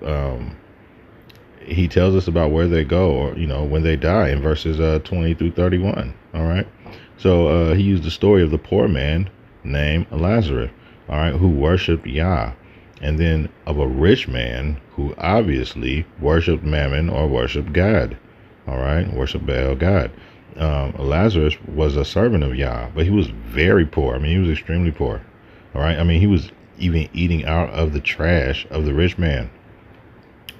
he tells us about where they go, or when they die, in verses 20 through 31. All right, so he used the story of the poor man named Lazarus, all right, who worshipped Yah, and then of a rich man who obviously worshipped Mammon, or worshipped God. All right, worshipped Baal God. Lazarus was a servant of Yah, but he was very poor. I mean, he was extremely poor. All right, I mean, he was even eating out of the trash of the rich man.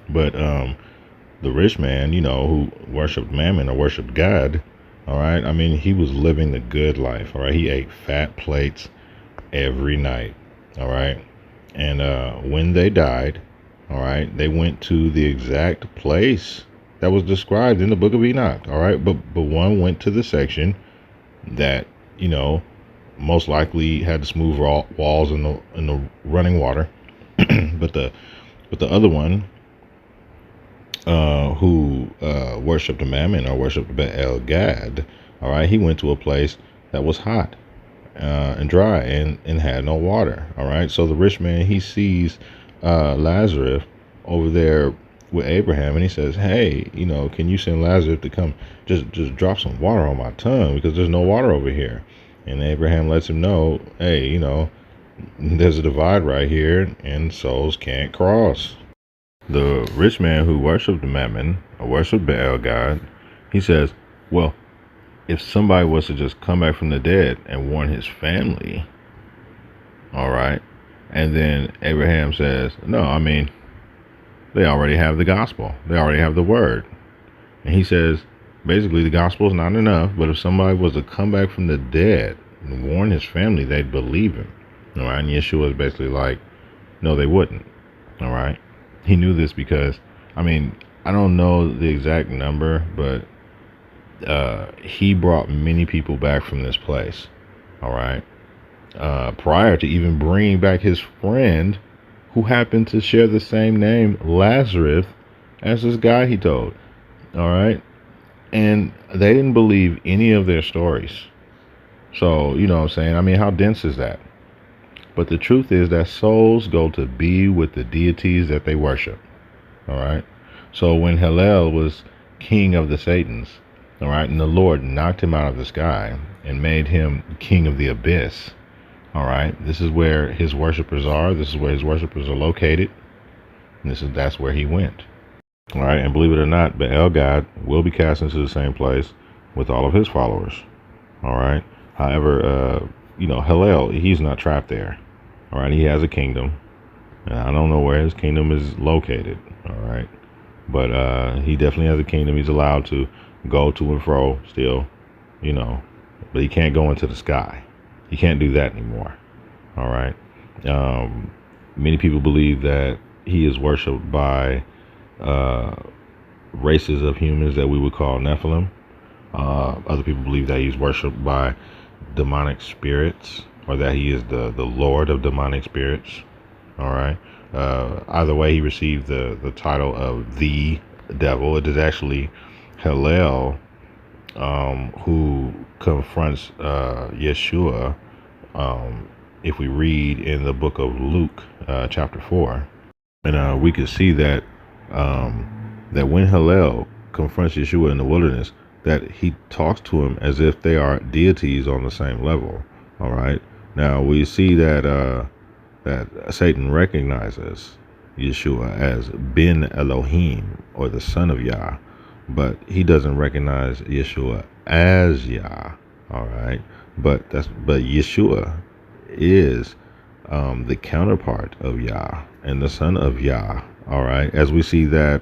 But the rich man, who worshipped Mammon or worshipped God, all right, I mean, he was living the good life. All right, he ate fat plates every night. All right, and when they died, all right, they went to the exact place that was described in the book of Enoch. All right, but one went to the section that most likely had the smooth walls and the running water, but the other one who worshipped Mammon or worshipped Baal Gad, all right, he went to a place that was hot and dry and had no water. All right. So the rich man, he sees Lazarus over there with Abraham, and he says, "Hey, can you send Lazarus to come just drop some water on my tongue because there's no water over here?" And Abraham lets him know, "Hey, there's a divide right here, and souls can't cross." The rich man who worshipped Mammon or worshipped Baal God, he says, "Well, if somebody was to just come back from the dead and warn his family, all right." And then Abraham says, "No, I mean, they already have the gospel. They already have the word." And he says, basically, the gospel is not enough, but if somebody was to come back from the dead and warn his family, they'd believe him. All right. And Yeshua is basically like, no, they wouldn't. All right. He knew this because, I mean, I don't know the exact number, but he brought many people back from this place. All right. Prior to even bringing back his friend who happened to share the same name, Lazarus, as this guy he told. All right. And they didn't believe any of their stories. So, you know what I'm saying? I mean, how dense is that? But the truth is that souls go to be with the deities that they worship. All right. So when Hillel was king of the Satans, all right, and the Lord knocked him out of the sky and made him king of the abyss. All right. This is where his worshipers are. This is where his worshipers are located. And that's where he went. All right. And believe it or not, Baal God will be cast into the same place with all of his followers. All right. However, Hillel, he's not trapped there. All right. He has a kingdom. And I don't know where his kingdom is located. All right. But he definitely has a kingdom. He's allowed to go to and fro still, but he can't go into the sky. He can't do that anymore. All right. Many people believe that he is worshipped by races of humans that we would call Nephilim. Other people believe that he's worshipped by demonic spirits, or that he is the lord of demonic spirits. All right. Either way, he received the title of the devil. It is actually Hillel who confronts Yeshua. If we read in the book of Luke, chapter 4, and we can see that that when Hillel confronts Yeshua in the wilderness, that he talks to him as if they are deities on the same level. All right. Now we see that Satan recognizes Yeshua as Ben Elohim, or the son of Yah, but he doesn't recognize Yeshua as Yah. All right. But Yeshua is the counterpart of Yah and the son of Yah. All right. As we see that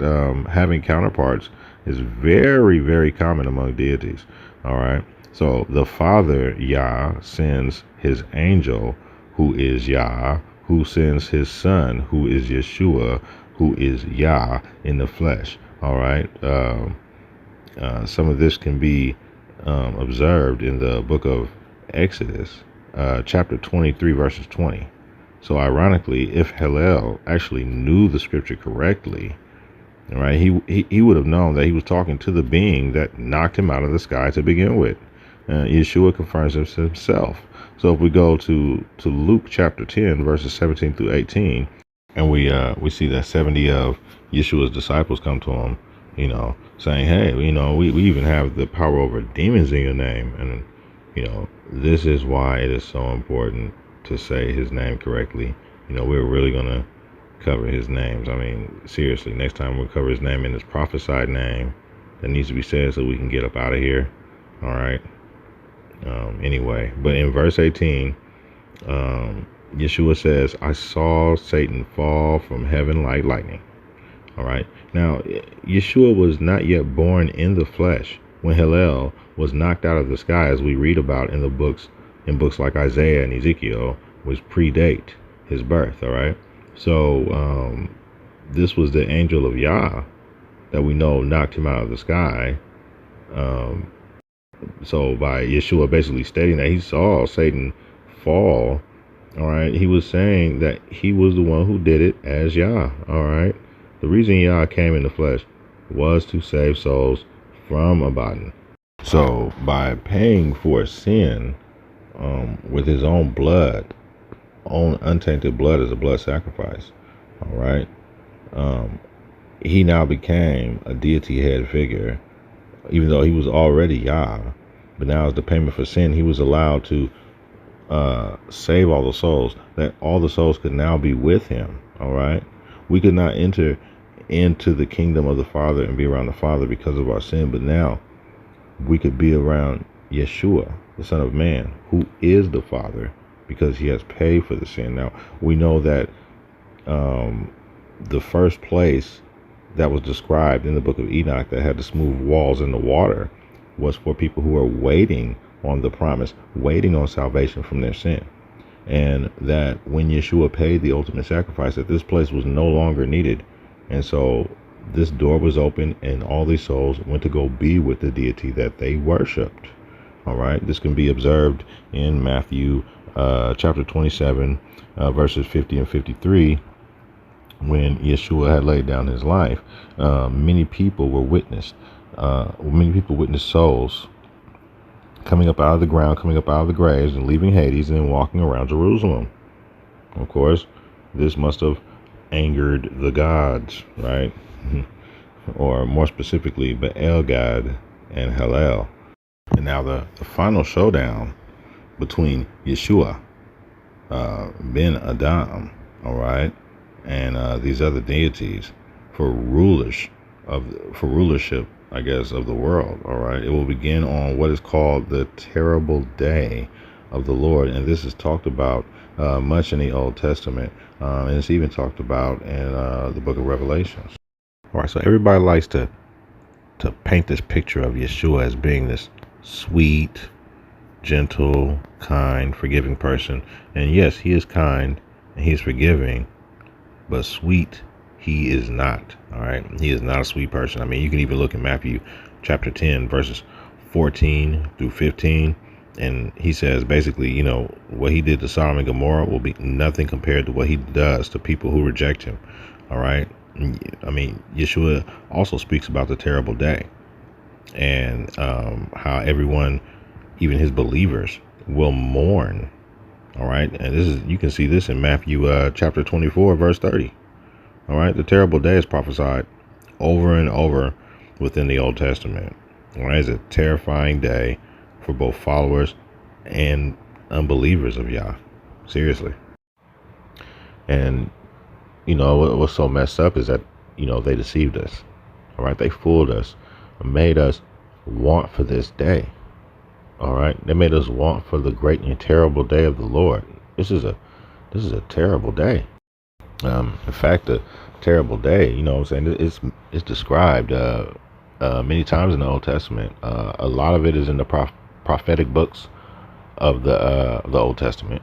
having counterparts is very, very common among deities. All right. So the Father Yah sends his angel, who is Yah, who sends his son, who is Yeshua, who is Yah in the flesh. All right. Some of this can be observed in the book of Exodus, chapter 23, verses 20. So ironically, if Hillel actually knew the scripture correctly, all right, he would have known that he was talking to the being that knocked him out of the sky to begin with. Yeshua confirms himself. So if we go to Luke chapter 10, verses 17 through 18, and we see that 70 of Yeshua's disciples come to him, saying, "Hey, we even have the power over demons in your name." And this is why it is so important to say his name correctly. We're really gonna cover his names. I mean, seriously, next time we'll cover his name and his prophesied name that needs to be said so we can get up out of here. All right. Anyway, but in verse 18, Yeshua says, "I saw Satan fall from heaven like lightning." All right. Now, Yeshua was not yet born in the flesh when Hillel was knocked out of the sky, as we read about in books like Isaiah and Ezekiel, which predate his birth. All right. So this was the angel of Yah that we know knocked him out of the sky. So by Yeshua basically stating that he saw Satan fall, all right, he was saying that he was the one who did it as Yah. All right. The reason Yah came in the flesh was to save souls from Abaddon. So by paying for sin with his own blood, own untainted blood as a blood sacrifice, all right, um, he now became a deity head figure, even though he was already Yah. But now, as the payment for sin, he was allowed to save all the souls, that all the souls could now be with him. All right, we could not enter into the kingdom of the Father and be around the Father because of our sin, but now we could be around Yeshua, the Son of Man, who is the Father, because he has paid for the sin. Now we know that the first place that was described in the book of Enoch that had the smooth walls in the water was for people who are waiting on the promise, waiting on salvation from their sin. And that when Yeshua paid the ultimate sacrifice, that this place was no longer needed. And so this door was open and all these souls went to go be with the deity that they worshiped. All right. This can be observed in Matthew chapter 27, verses 50 and 53. When Yeshua had laid down his life, many people witnessed souls coming up out of the ground, coming up out of the graves, and leaving Hades and then walking around Jerusalem. Of course, this must have angered the gods, right? Or more specifically, Baal God and Hallel. And now the final showdown between Yeshua, Ben Adam, all right, and these other deities for rulership, I guess, of the world. All right, it will begin on what is called the terrible day of the Lord, and this is talked about much in the Old Testament, and it's even talked about in the book of Revelations. All right, so everybody likes to paint this picture of Yeshua as being this sweet, gentle, kind, forgiving person, and yes, he is kind and he is forgiving, but sweet he is not. All right, he is not a sweet person. I mean, you can even look at Matthew chapter 10 verses 14 through 15, and he says basically, you know, what he did to Sodom and Gomorrah will be nothing compared to what he does to people who reject him. All right, I mean, Yeshua also speaks about the terrible day and how everyone, even his believers, will mourn. All right, and this is, you can see this in Matthew chapter 24 verse 30. All right, the terrible day is prophesied over and over within the Old Testament. All right, it's a terrifying day for both followers and unbelievers of Yah. Seriously. And you know what's so messed up is that, you know, they deceived us. All right, they fooled us, made us want for this day. All right, they made us want for the great and terrible day of the Lord. This is a terrible day. In fact, the terrible day, you know what I'm saying, it's described many times in the Old Testament. A lot of it is in the prophetic books of the Old Testament.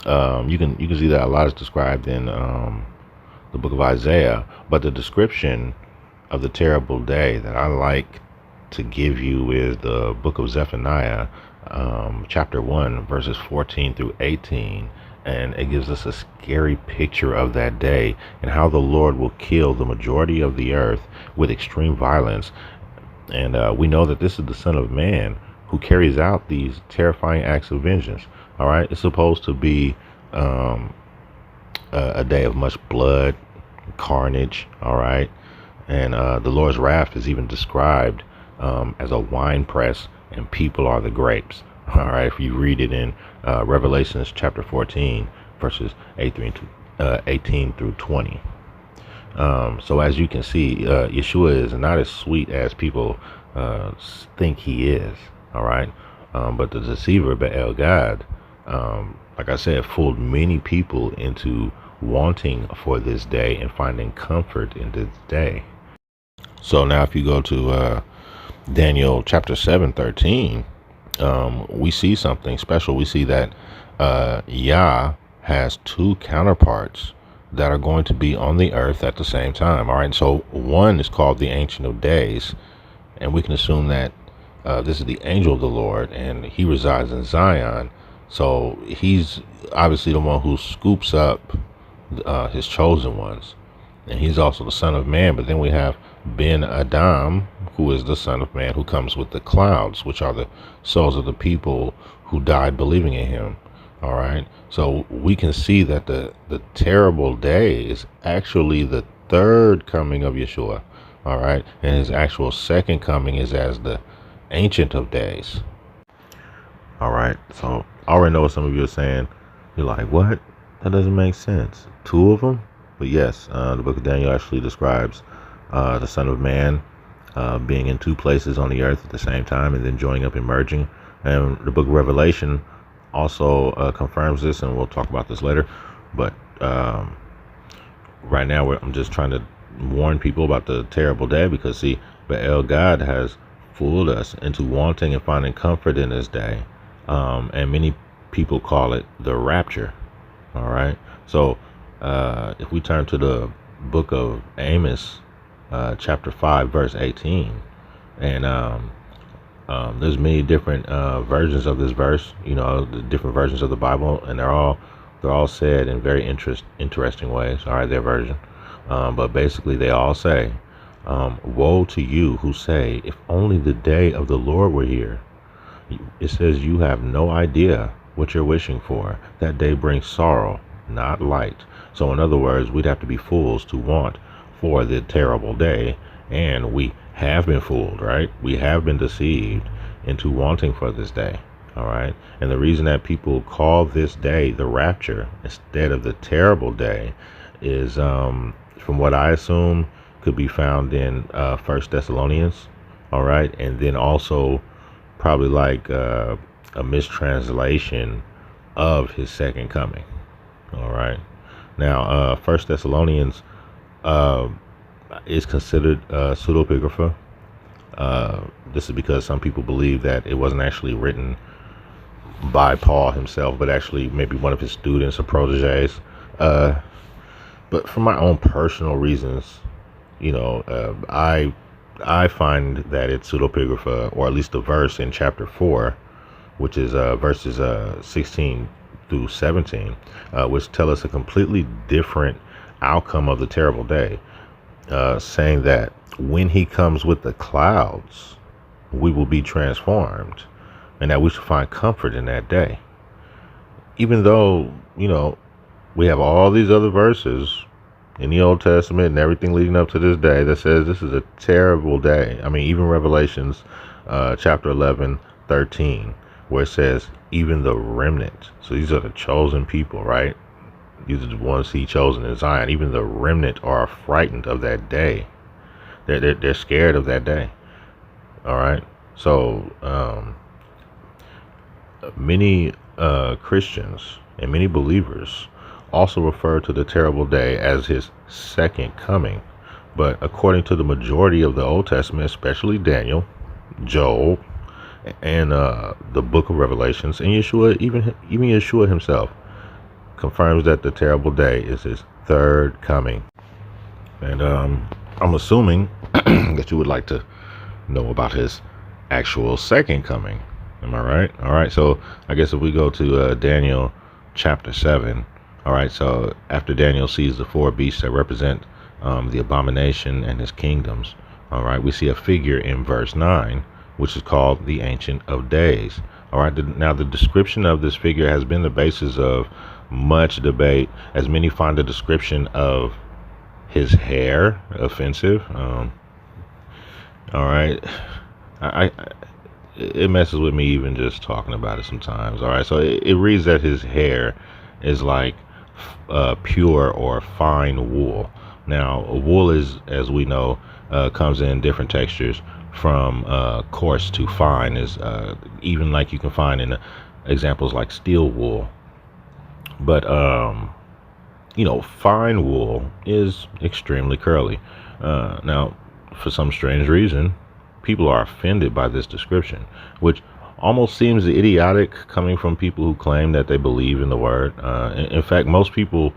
You can see that a lot is described in the book of Isaiah, but the description of the terrible day that I like to give you is the book of Zephaniah, chapter 1, verses 14 through 18. And it gives us a scary picture of that day and how the Lord will kill the majority of the earth with extreme violence. And we know that this is the Son of Man who carries out these terrifying acts of vengeance. All right, it's supposed to be a day of much blood, carnage. All right, and the Lord's wrath is even described as a wine press, and people are the grapes. All right, if you read it in Revelations chapter 14, verses 18 through 20. So as you can see, Yeshua is not as sweet as people think he is. All right, but the deceiver Baal God, like I said, fooled many people into wanting for this day and finding comfort in this day. So now if you go to Daniel chapter 7:13, we see something special. We see that Yah has two counterparts that are going to be on the earth at the same time. All right, so one is called the Ancient of Days, and we can assume that this is the angel of the Lord, and he resides in Zion. So he's obviously the one who scoops up his chosen ones. and he's also the Son of Man. But then we have Ben Adam, who is the Son of Man, who comes with the clouds, which are the souls of the people who died believing in him. All right, so we can see that the terrible day is actually the third coming of Yeshua. All right, and his actual second coming is as the Ancient of Days. All right, so I already know what some of you are saying. You're like, what? That doesn't make sense. Two of them? But yes, the book of Daniel actually describes the Son of Man being in two places on the earth at the same time and then joining up and merging. And the book of Revelation also confirms this, and we'll talk about this later. But right now, I'm just trying to warn people about the terrible day because, see, Baal God has fooled us into wanting and finding comfort in this day. And many people call it the rapture. All right. So if we turn to the book of Amos, chapter 5, verse 18, and there's many different versions of this verse, the different versions of the Bible, and they're all said in very interesting ways. All right, their version. But basically, they all say, woe to you who say, if only the day of the Lord were here. It says you have no idea what you're wishing for. That day brings sorrow, not light. So in other words, we'd have to be fools to want for the terrible day. And we have been fooled, right? We have been deceived into wanting for this day. All right. And the reason that people call this day the rapture instead of the terrible day is, from what I assume, could be found in 1 Thessalonians. All right. And then also probably like a mistranslation of his second coming. All right. Now, First Thessalonians is considered pseudepigrapha. This is because some people believe that it wasn't actually written by Paul himself, but actually maybe one of his students or proteges. But for my own personal reasons, I find that it's pseudepigrapha, or at least the verse in chapter 4, which is verses 16 through 17, which tell us a completely different outcome of the terrible day, saying that when he comes with the clouds, we will be transformed, and that we should find comfort in that day. Even though, we have all these other verses in the Old Testament and everything leading up to this day that says this is a terrible day. I mean, even Revelations chapter 11, 13, where it says, even the remnant. So these are the chosen people, right? These are the ones he chosen in Zion. Even the remnant are frightened of that day. They're scared of that day. All right. So many Christians and many believers also refer to the terrible day as his second coming. But according to the majority of the Old Testament, especially Daniel, Joel, and the book of Revelations, and Yeshua, even Yeshua himself, confirms that the terrible day is his third coming. And I'm assuming that you would like to know about his actual second coming. Am I right? All right. So I guess if we go to Daniel chapter 7, all right. So after Daniel sees the four beasts that represent the abomination and his kingdoms, all right, we see a figure in verse 9, which is called the Ancient of Days. All right. Now, the description of this figure has been the basis of much debate, as many find the description of his hair offensive. All right. It messes with me even just talking about it sometimes. All right. So it reads that his hair is like pure or fine wool. Now, wool is, as we know, comes in different textures from coarse to fine, is even like you can find in examples like steel wool. But fine wool is extremely curly. Now, for some strange reason, people are offended by this description, which almost seems idiotic coming from people who claim that they believe in the word. In fact, most people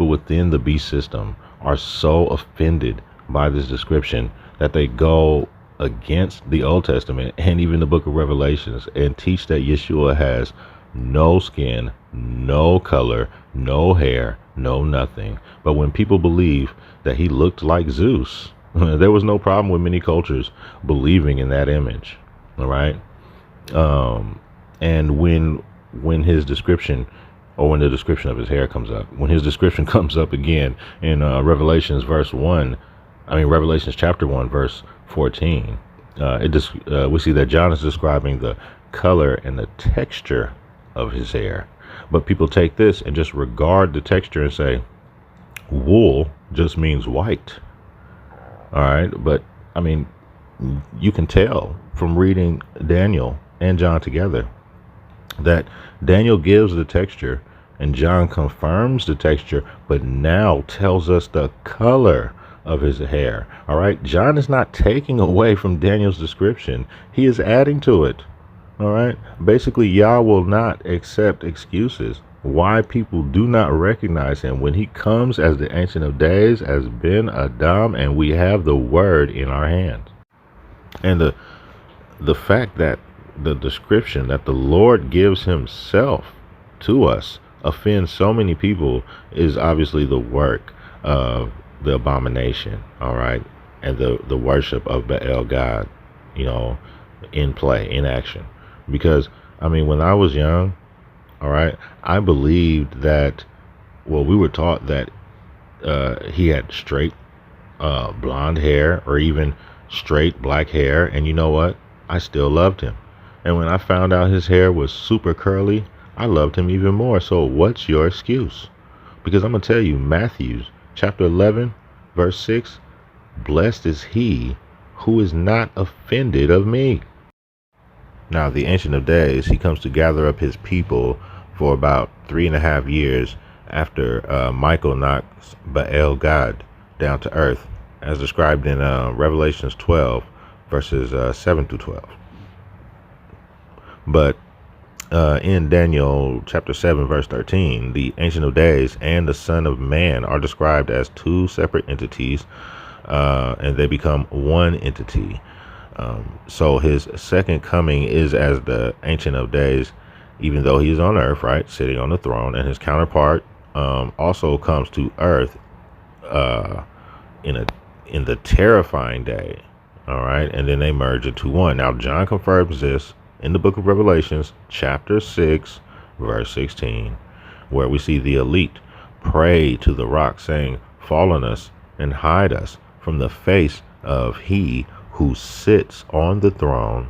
within the beast system are so offended by this description that they go against the Old Testament and even the book of Revelations and teach that Yeshua has no skin, no color, no hair, No, nothing. But when people believe that he looked like Zeus, there was no problem with many cultures believing in that image. All right. Um, and when his description, or when the description of his hair comes up, when his description comes up again in Revelations chapter 1, verse 14, we see that John is describing the color and the texture of his hair. But people take this and just regard the texture and say, wool just means white. All right. But I mean, you can tell from reading Daniel and John together that Daniel gives the texture and John confirms the texture, but now tells us the color of his hair. All right. John is not taking away from Daniel's description, he is adding to it. All right. Basically, Yah will not accept excuses why people do not recognize him when he comes as the Ancient of Days, as Ben Adam, and we have the word in our hands. And the fact that the description that the Lord gives himself to us offends so many people is obviously the work of the abomination, all right, and the worship of Baal God, you know, in play, in action. Because I mean, when I was young, all right, I believed that, well, we were taught that he had straight blonde hair, or even straight black hair, and you know what? I still loved him. And when I found out his hair was super curly, I loved him even more. So what's your excuse? Because I'm going to tell you, Matthew chapter 11, verse 6, blessed is he who is not offended of me. Now, the Ancient of Days, he comes to gather up his people for about 3.5 years after Michael knocks Baal God down to earth, as described in Revelations 12, verses 7 through 12. But in Daniel chapter 7, verse 13, the Ancient of Days and the Son of Man are described as two separate entities, and they become one entity. So his second coming is as the Ancient of Days, even though he is on earth, right, sitting on the throne, and his counterpart also comes to earth in the terrifying day. All right, and then they merge into one. Now John confirms this in the book of Revelations, chapter 6, verse 16, where we see the elite pray to the rock, saying, fall on us and hide us from the face of he who sits on the throne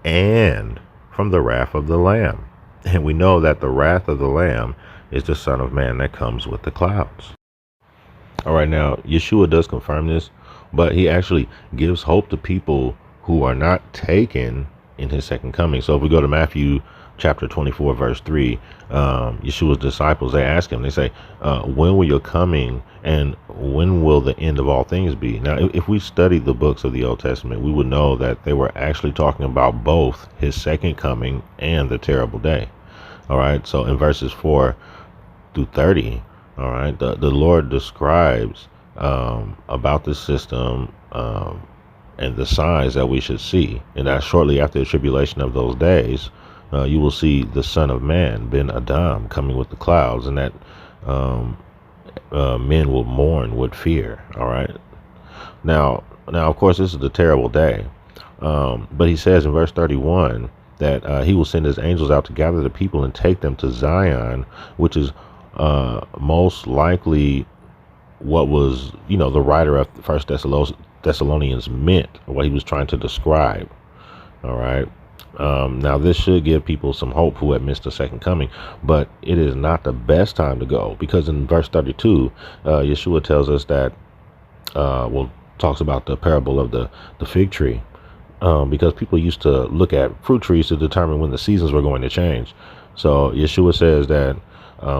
and from the wrath of the Lamb. And we know that the wrath of the Lamb is the Son of Man that comes with the clouds. All right, now Yeshua does confirm this, but he actually gives hope to people who are not taken in his second coming. So if we go to Matthew chapter 24, verse 3, Yeshua's disciples, they ask him, they say, when will your coming and when will the end of all things be? Now, if we studied the books of the Old Testament, we would know that they were actually talking about both his second coming and the terrible day. All right. So in verses 4 through 30, all right, the Lord describes about the system and the signs that we should see. And that shortly after the tribulation of those days, you will see the Son of Man, Ben Adam, coming with the clouds, and that men will mourn with fear. All right. Now, of course, this is the terrible day. But he says in verse 31 that he will send his angels out to gather the people and take them to Zion, which is most likely what was, the writer of First Thessalonians meant, or what he was trying to describe. All right. Now, this should give people some hope who have missed the second coming, but it is not the best time to go, because in verse 32, Yeshua tells us that, talks about the parable of the fig tree, because people used to look at fruit trees to determine when the seasons were going to change. So Yeshua says that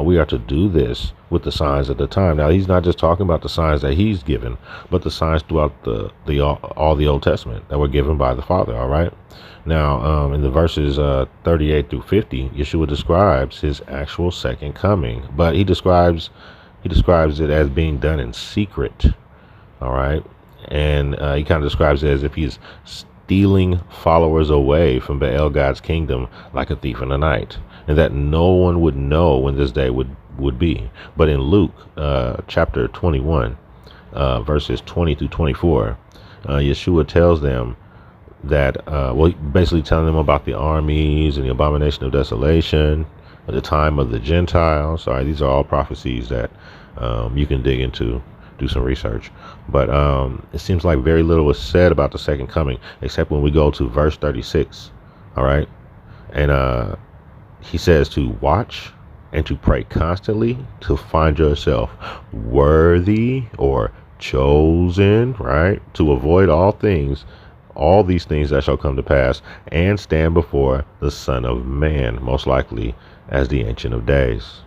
we are to do this with the signs of the time. Now, he's not just talking about the signs that he's given, but the signs throughout all the Old Testament that were given by the Father. All right. Now, in the verses 38 through 50, Yeshua describes his actual second coming, but he describes it as being done in secret. All right. And he kind of describes it as if he's stealing followers away from Baal God's kingdom like a thief in the night, and that no one would know when this day would would be. But in Luke chapter 21, verses 20 through 24, Yeshua tells them that, basically telling them about the armies and the abomination of desolation, at the time of the Gentiles. All right, these are all prophecies that you can dig into, do some research. But it seems like very little was said about the second coming, except when we go to verse 36. All right, and he says to watch and to pray constantly to find yourself worthy or chosen, right, to avoid all these things that shall come to pass, and stand before the Son of Man, most likely as the Ancient of Days.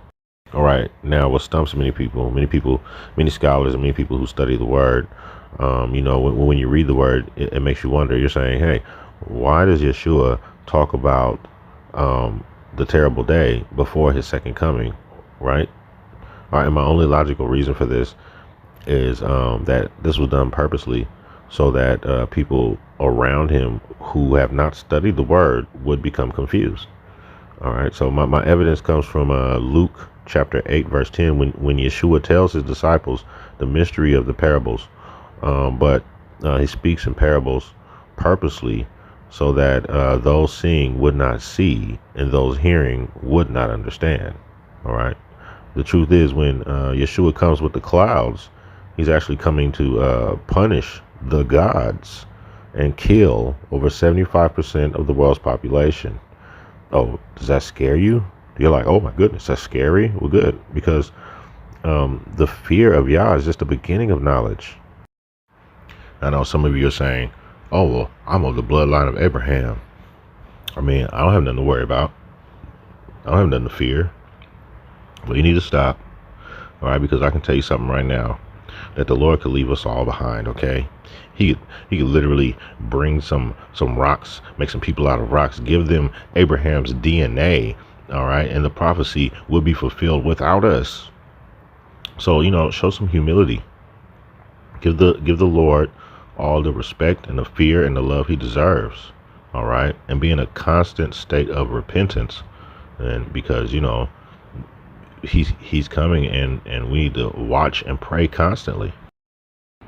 All right, now what stumps many scholars, and many people who study the Word, when you read the Word, it makes you wonder. You're saying, hey, why does Yeshua talk about the terrible day before his second coming, right? All right, and my only logical reason for this is that this was done purposely so that people around him who have not studied the Word would become confused. All right, so my evidence comes from Luke chapter 8, verse 10, when Yeshua tells his disciples the mystery of the parables, but he speaks in parables purposely so that those seeing would not see and those hearing would not understand. All right, the truth is, when Yeshua comes with the clouds, he's actually coming to punish the gods and kill over 75% of the world's population. Oh, does that scare you? You're like, oh my goodness, that's scary? Well, good, because the fear of Yah is just the beginning of knowledge. I know some of you are saying, oh, well, I'm of the bloodline of Abraham. I mean, I don't have nothing to worry about. I don't have nothing to fear. Well, you need to stop, all right, because I can tell you something right now, that the Lord could leave us all behind, okay? He could literally bring some rocks, make some people out of rocks, give them Abraham's DNA, all right, and the prophecy will be fulfilled without us. So, show some humility. Give the Lord all the respect and the fear and the love he deserves, all right, and be in a constant state of repentance, and because he's coming, and we need to watch and pray constantly.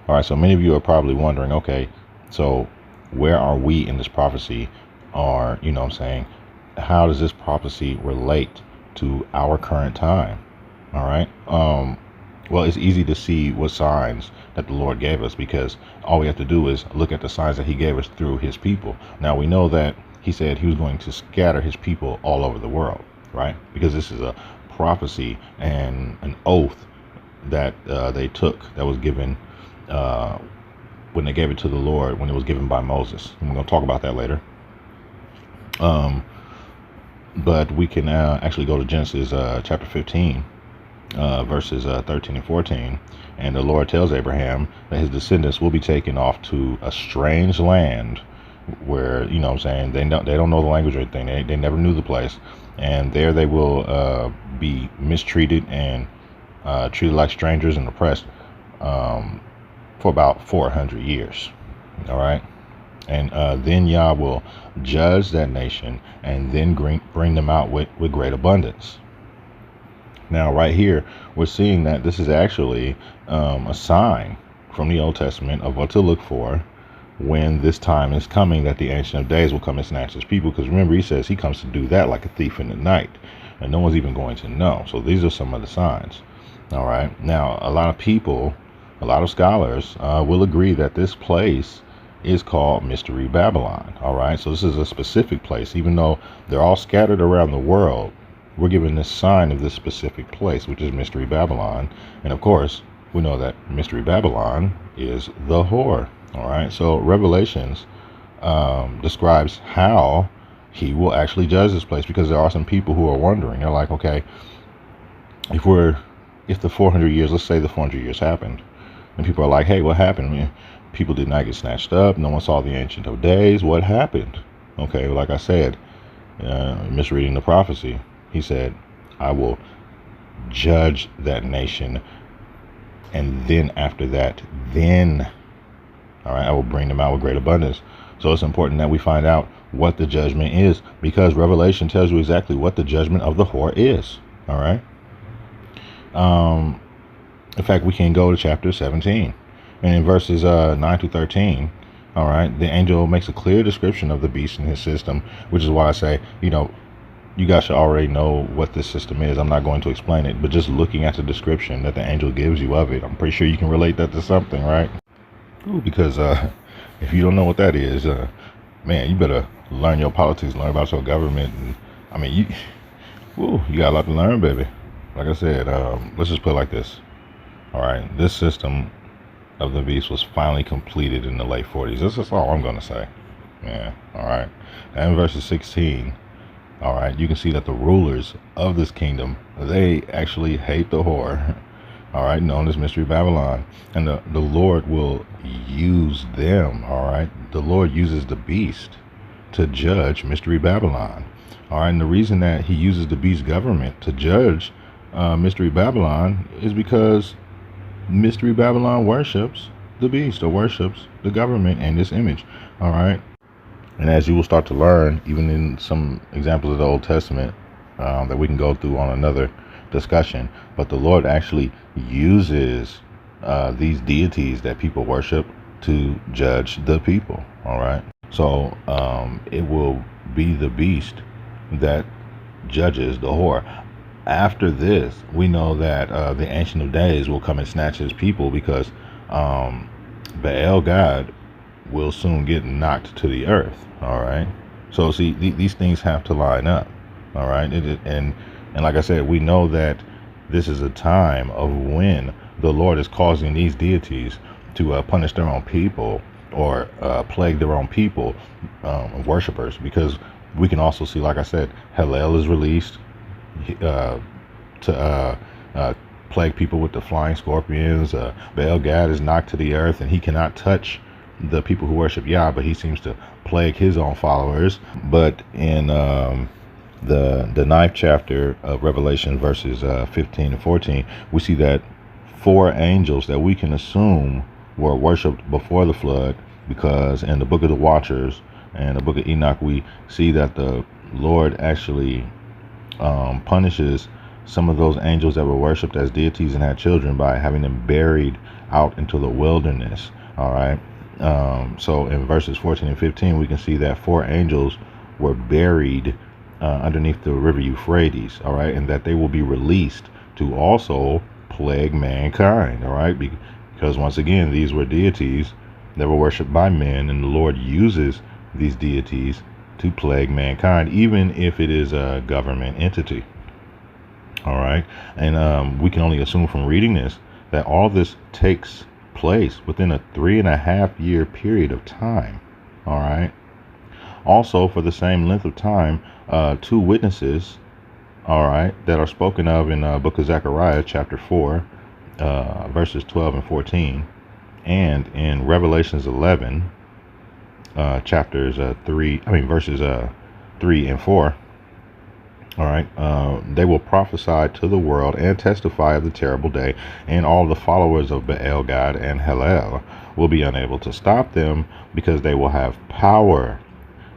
All right, so many of you are probably wondering, okay, so where are we in this prophecy? Or, how does this prophecy relate to our current time? All right. Well, it's easy to see what signs that the Lord gave us, because all we have to do is look at the signs that he gave us through his people. Now, we know that he said he was going to scatter his people all over the world, right? Because this is a prophecy and an oath that they took, that was given when they gave it to the Lord, when it was given by Moses. And we're going to talk about that later. But we can actually go to Genesis chapter 15, verses 13 and 14. And the Lord tells Abraham that his descendants will be taken off to a strange land where, they don't know the language or anything. They never knew the place. And there they will be mistreated and treated like strangers and oppressed for about 400 years. All right. And then Yah will judge that nation and then bring them out with great abundance. Now, right here, we're seeing that this is actually a sign from the Old Testament of what to look for when this time is coming, that the Ancient of Days will come and snatch his people. Because remember, he says he comes to do that like a thief in the night, and no one's even going to know. So these are some of the signs. All right. Now, a lot of scholars will agree that this place is called Mystery Babylon. All right. So this is a specific place, even though they're all scattered around the world. We're given this sign of this specific place, which is Mystery Babylon. And of course, we know that Mystery Babylon is the whore. All right. So Revelations describes how he will actually judge this place, because there are some people who are wondering. They're like, okay, if the 400 years, let's say the 400 years happened, and people are like, hey, what happened? I mean, people did not get snatched up. No one saw the Ancient of Days. What happened? Okay, like I said, misreading the prophecy, he said, I will judge that nation, and then after that, all right, I will bring them out with great abundance. So it's important that we find out what the judgment is, because Revelation tells you exactly what the judgment of the whore is. All right. In fact, we can go to chapter 17. And in verses 9 to 13, all right, the angel makes a clear description of the beast and his system, which is why I say, you guys should already know what this system is. I'm not going to explain it, but just looking at the description that the angel gives you of it, I'm pretty sure you can relate that to something, right? Ooh, because if you don't know what that is, man, you better learn your politics, learn about your government. And, I mean, you got a lot to learn, baby. Like I said, let's just put it like this. All right, this system of the beast was finally completed in the late 40s. This is all I'm going to say. Yeah, all right. And verses 16, all right, you can see that the rulers of this kingdom, they actually hate the whore, all right, known as Mystery Babylon. And the Lord will use them, all right? The Lord uses the beast to judge Mystery Babylon. All right, and the reason that he uses the beast government to judge Mystery Babylon is because Mystery Babylon worships the beast, or worships the government and its image. All right. And as you will start to learn, even in some examples of the Old Testament that we can go through on another discussion, but the Lord actually uses these deities that people worship to judge the people. All right. So it will be the beast that judges the whore. After this, we know that the Ancient of Days will come and snatch his people, because Baal God will soon get knocked to the earth. All right. So see, these things have to line up. All right. And like I said, we know that this is a time of when the Lord is causing these deities to punish their own people, or plague their own people, worshipers, because we can also see, like I said, Hallel is released to plague people with the flying scorpions. Baal Gad is knocked to the earth, and he cannot touch the people who worship Yah, but he seems to plague his own followers. But in the ninth chapter of Revelation, verses 15 and 14, we see that 4 angels that we can assume were worshipped before the flood, because in the book of the Watchers and the book of Enoch, we see that the Lord actually punishes some of those angels that were worshipped as deities and had children by having them buried out into the wilderness. All right. So in verses 14 and 15, we can see that 4 angels were buried underneath the river Euphrates. All right. And that they will be released to also plague mankind. All right. Because once again, these were deities that were worshipped by men, and the Lord uses these deities to plague mankind, even if it is a government entity. All right. And we can only assume from reading this that all this takes place within a 3.5-year period of time. All right. Also, for the same length of time, 2 witnesses, all right, that are spoken of in book of Zechariah, chapter 4, verses 12 and 14, and in Revelations 11, verses 3 and 4. All right. They will prophesy to the world and testify of the terrible day, and all the followers of Baal God and Hallel will be unable to stop them, because they will have power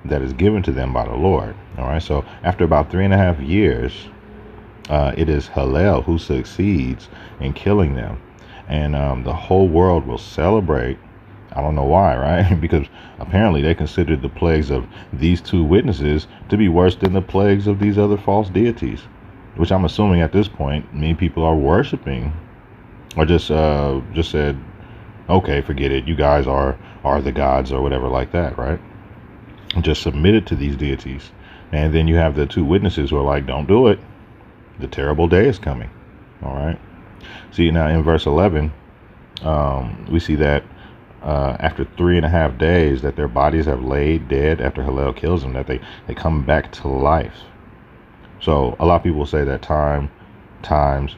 that is given to them by the Lord. All right. So after about 3.5 years, it is Hallel who succeeds in killing them, and the whole world will celebrate. I don't know why, right? Because apparently they considered the plagues of these 2 witnesses to be worse than the plagues of these other false deities, which I'm assuming at this point many people are worshiping, or just said, okay, forget it, you guys are the gods, or whatever like that, right? Just submitted to these deities. And then you have the 2 witnesses who are like, don't do it, the terrible day is coming. All right. See, now in verse 11, we see that after 3.5 days that their bodies have laid dead after Hallel kills them, that they come back to life. So a lot of people say that times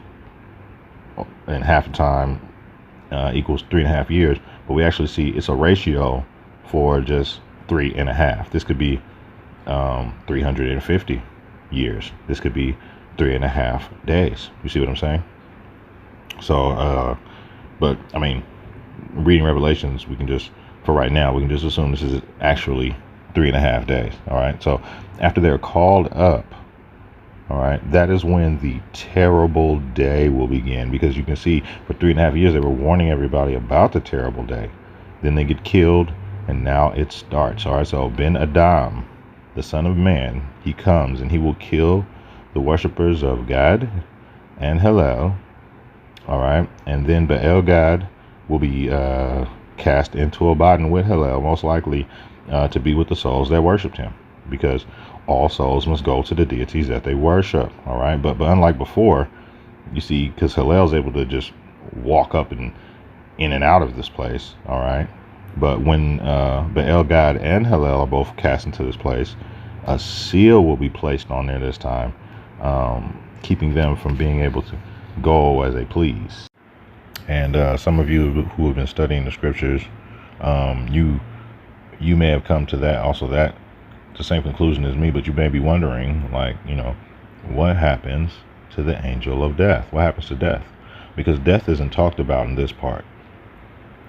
and half a time equals 3.5 years, but we actually see it's a ratio for just 3.5. This could be 350 years. This could be 3.5 days. You see what I'm saying? So, but I mean, reading Revelations, we can just, for right now, we can just assume this is actually 3.5 days. All right. So after they're called up, All right, that is when the terrible day will begin, because you can see for 3.5 years they were warning everybody about the terrible day. Then they get killed, and now it starts. All right, so Ben Adam, the Son of Man, he comes and he will kill the worshippers of God and Hillel. All right, and then Baal God will be cast into Abaddon with Hillel, most likely to be with the souls that worshipped him, because all souls must go to the deities that they worship. All right, but unlike before, you see, because Hillel's able to just walk up and in and out of this place. All right, but when Baal God and Hillel are both cast into this place, a seal will be placed on there this time, keeping them from being able to go as they please. And some of you who have been studying the scriptures, you may have come to that the same conclusion as me, but you may be wondering, like, what happens to the angel of death? What happens to death? Because death isn't talked about in this part.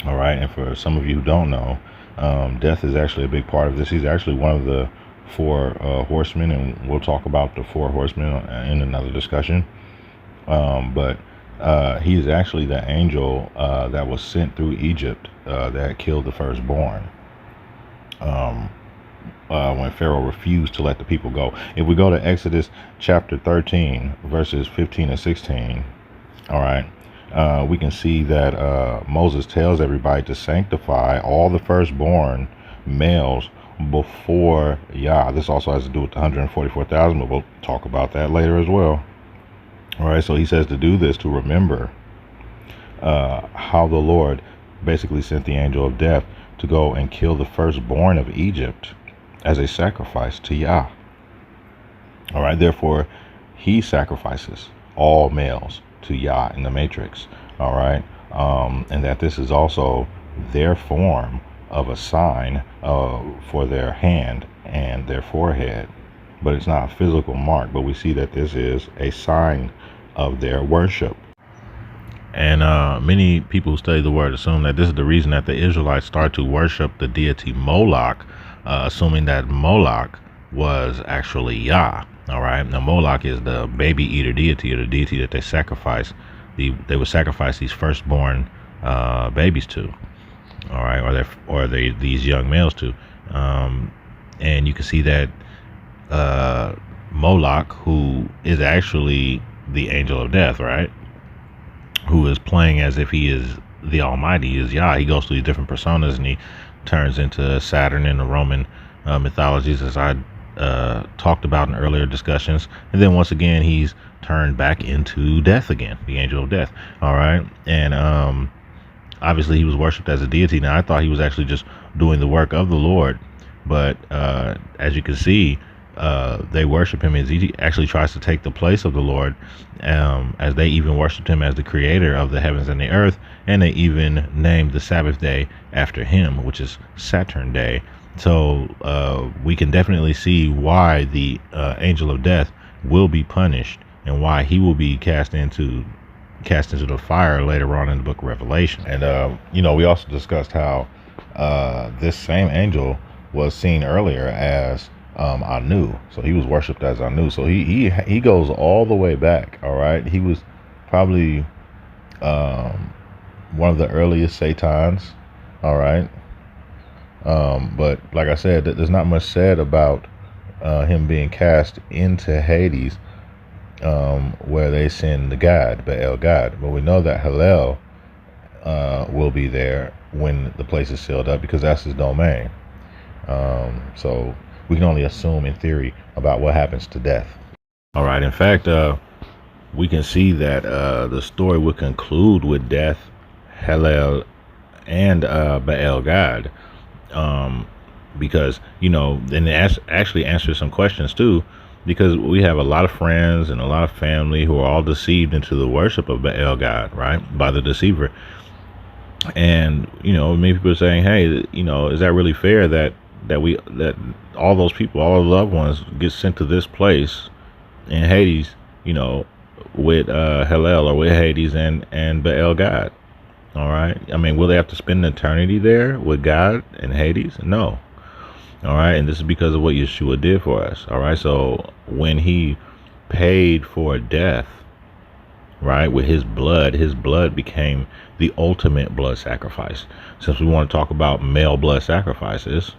All right, and for some of you who don't know, death is actually a big part of this. He's actually one of the four horsemen, and we'll talk about the four horsemen in another discussion. But he is actually the angel that was sent through Egypt that killed the firstborn when Pharaoh refused to let the people go. If we go to Exodus chapter 13, verses 15 and 16, all right, we can see that Moses tells everybody to sanctify all the firstborn males before Yah. This also has to do with the 144,000, but we'll talk about that later as well. All right, so he says to do this to remember how the Lord basically sent the angel of death to go and kill the firstborn of Egypt as a sacrifice to Yah. All right, therefore, he sacrifices all males to Yah in the matrix. All right, and that this is also their form of a sign for their hand and their forehead. But it's not a physical mark, but we see that this is a sign of their worship. And many people who study the word assume that this is the reason that the Israelites start to worship the deity Moloch, assuming that Moloch was actually Yah. All right. Now Moloch is the baby eater deity, or the deity that they sacrifice. They would sacrifice these firstborn babies to. All right, these young males to. And you can see that Moloch, who is actually the angel of death, right? Who is playing as if he is the Almighty, is Yah. He goes through these different personas, and he turns into Saturn in the Roman mythologies, as I talked about in earlier discussions. And then once again, he's turned back into death again, the angel of death. All right, and obviously he was worshipped as a deity. Now I thought he was actually just doing the work of the Lord, but as you can see, they worship him as he actually tries to take the place of the Lord, as they even worshiped him as the creator of the heavens and the earth, and they even named the Sabbath day after him, which is Saturn Day. So we can definitely see why the angel of death will be punished, and why he will be cast into the fire later on in the book of Revelation. And we also discussed how this same angel was seen earlier as Anu. So he was worshipped as Anu. So he goes all the way back. All right, he was probably one of the earliest Satans. All right, but like I said, there's not much said about him being cast into Hades, where they send the god Baal God. But we know that Hillel will be there when the place is sealed up, because that's his domain. So we can only assume in theory about what happens to death. All right. In fact, we can see that the story would conclude with death, Hillel, and Baal God, because and it actually answers some questions too, because we have a lot of friends and a lot of family who are all deceived into the worship of Baal God, right, by the deceiver. And many people are saying, hey, is that really fair that all those people, all the loved ones, get sent to this place in Hades, with Hillel, or with Hades and Baal God? All right, I mean, will they have to spend an eternity there with God in Hades? No. All right, and this is because of what Yeshua did for us. All right, so when he paid for death, right? With his blood became the ultimate blood sacrifice. Since we want to talk about male blood sacrifices,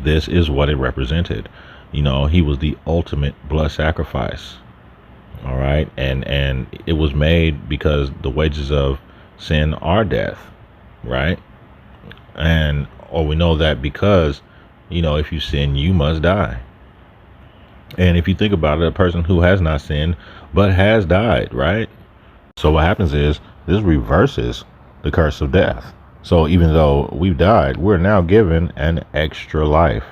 this is what it represented. He was the ultimate blood sacrifice. All right. And it was made because the wages of sin are death, right? And or we know that because, if you sin, you must die. And if you think about it, a person who has not sinned but has died, right? So what happens is this reverses the curse of death. So even though we've died, we're now given an extra life.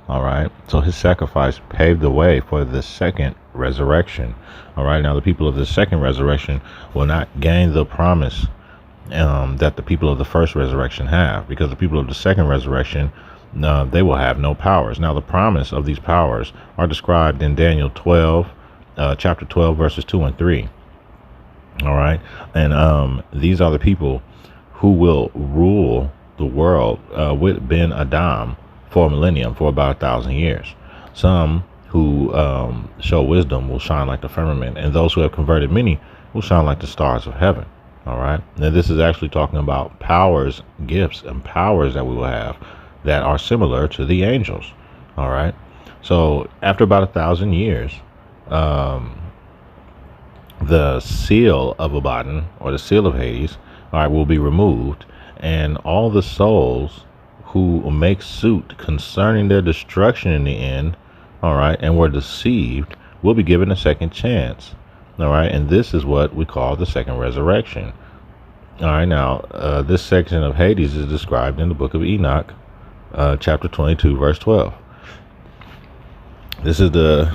All right. So his sacrifice paved the way for the second resurrection. All right. Now the people of the second resurrection will not gain the promise that the people of the first resurrection have, because the people of the second resurrection, they will have no powers. Now the promise of these powers are described in Daniel 12, chapter 12, verses 2 and 3. All right. And these are the people who will rule the world with Ben Adam for a millennium, for about 1,000 years. Some who show wisdom will shine like the firmament, and those who have converted many will shine like the stars of heaven. All right. Now this is actually talking about powers, gifts, and powers that we will have that are similar to the angels. All right. So after about 1,000 years, the seal of Abaddon, or the seal of Hades, all right, will be removed, and all the souls who make suit concerning their destruction in the end, all right, and were deceived, will be given a second chance. All right, and this is what we call the second resurrection. All right, now this section of Hades is described in the book of Enoch, chapter 22, verse 12. This is the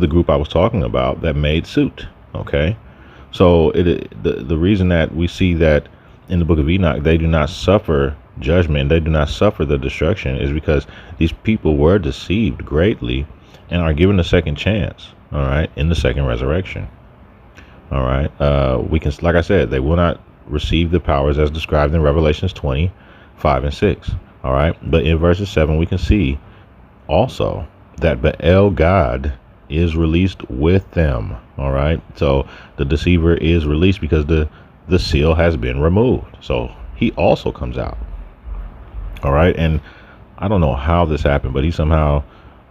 group I was talking about that made suit. Okay, so the reason that we see that in the book of Enoch they do not suffer judgment, they do not suffer the destruction, is because these people were deceived greatly and are given a second chance. All right, in the second resurrection. All right, we can, like I said, they will not receive the powers as described in Revelations 20, 5 and 6. All right, but in verses 7 we can see also that Baal God is released with them. All right, so the deceiver is released because the seal has been removed, so he also comes out. All right, and I don't know how this happened, but he somehow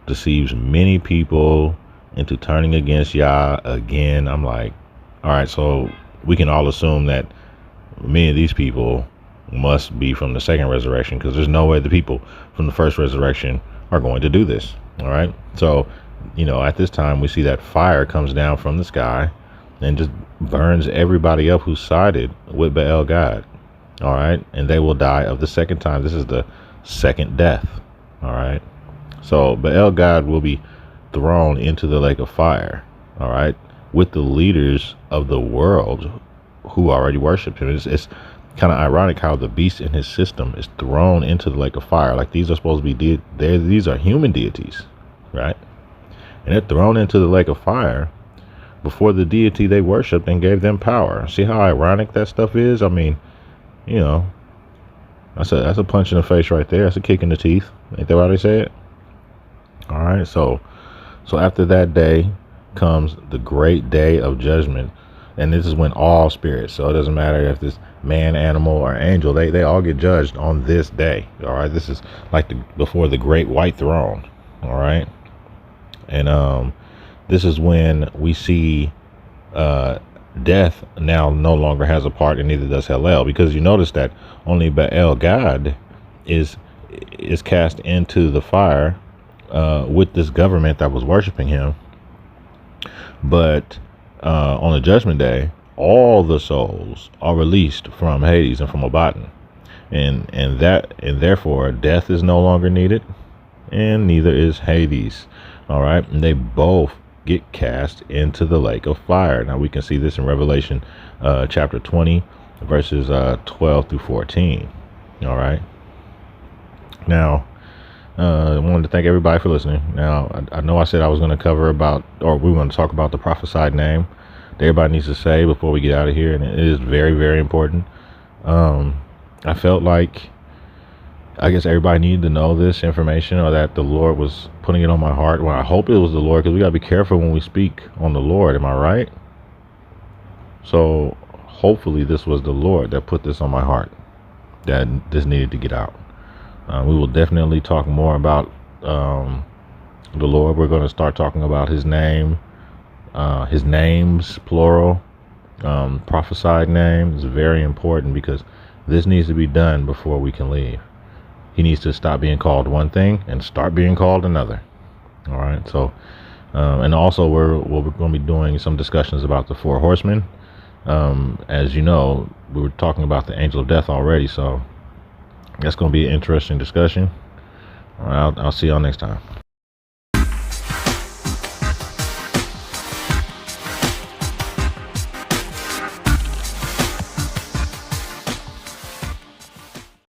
deceives many people into turning against Yah again. I'm like, all right, so we can all assume that many of these people must be from the second resurrection, because there's no way the people from the first resurrection are going to do this. All right, so at this time we see that fire comes down from the sky and just burns everybody up who sided with Baal God. All right, and they will die of the second time. This is the second death. All right, so Baal God will be thrown into the lake of fire. All right, with the leaders of the world who already worship him. It's kind of ironic how the beast in his system is thrown into the lake of fire. Like, these are supposed to be these are human deities, right? And they're thrown into the lake of fire before the deity they worshipped and gave them power. See how ironic that stuff is? I mean, that's a punch in the face right there. That's a kick in the teeth. Ain't that what they said? All right, so after that day comes the great day of judgment, and this is when all spirits, so it doesn't matter if it's man, animal, or angel, they all get judged on this day. All right, this is like before the great white throne. All right, and this is when we see death now no longer has a part, and neither does Hellel, because you notice that only Baal God is cast into the fire with this government that was worshiping him. But on the judgment day, all the souls are released from Hades and from Abaddon, and therefore death is no longer needed, and neither is Hades. All right, and they both get cast into the lake of fire. Now we can see this in Revelation chapter 20, verses 12 through 14. All right. Now, I wanted to thank everybody for listening. Now, I know I said I was going to cover about, or we were going to talk about the prophesied name that everybody needs to say before we get out of here, and it is very, very important. I felt like I guess everybody needed to know this information, or that the Lord was putting it on my heart. Well, I hope it was the Lord, because we got to be careful when we speak on the Lord. Am I right? So hopefully this was the Lord that put this on my heart, that this needed to get out. We will definitely talk more about the Lord. We're going to start talking about his name, his names, plural, prophesied name is very important, because this needs to be done before we can leave. He needs to stop being called one thing and start being called another. All right. So, and also we're going to be doing some discussions about the four horsemen. As you know, we were talking about the angel of death already, so that's going to be an interesting discussion. All right, I'll see y'all next time.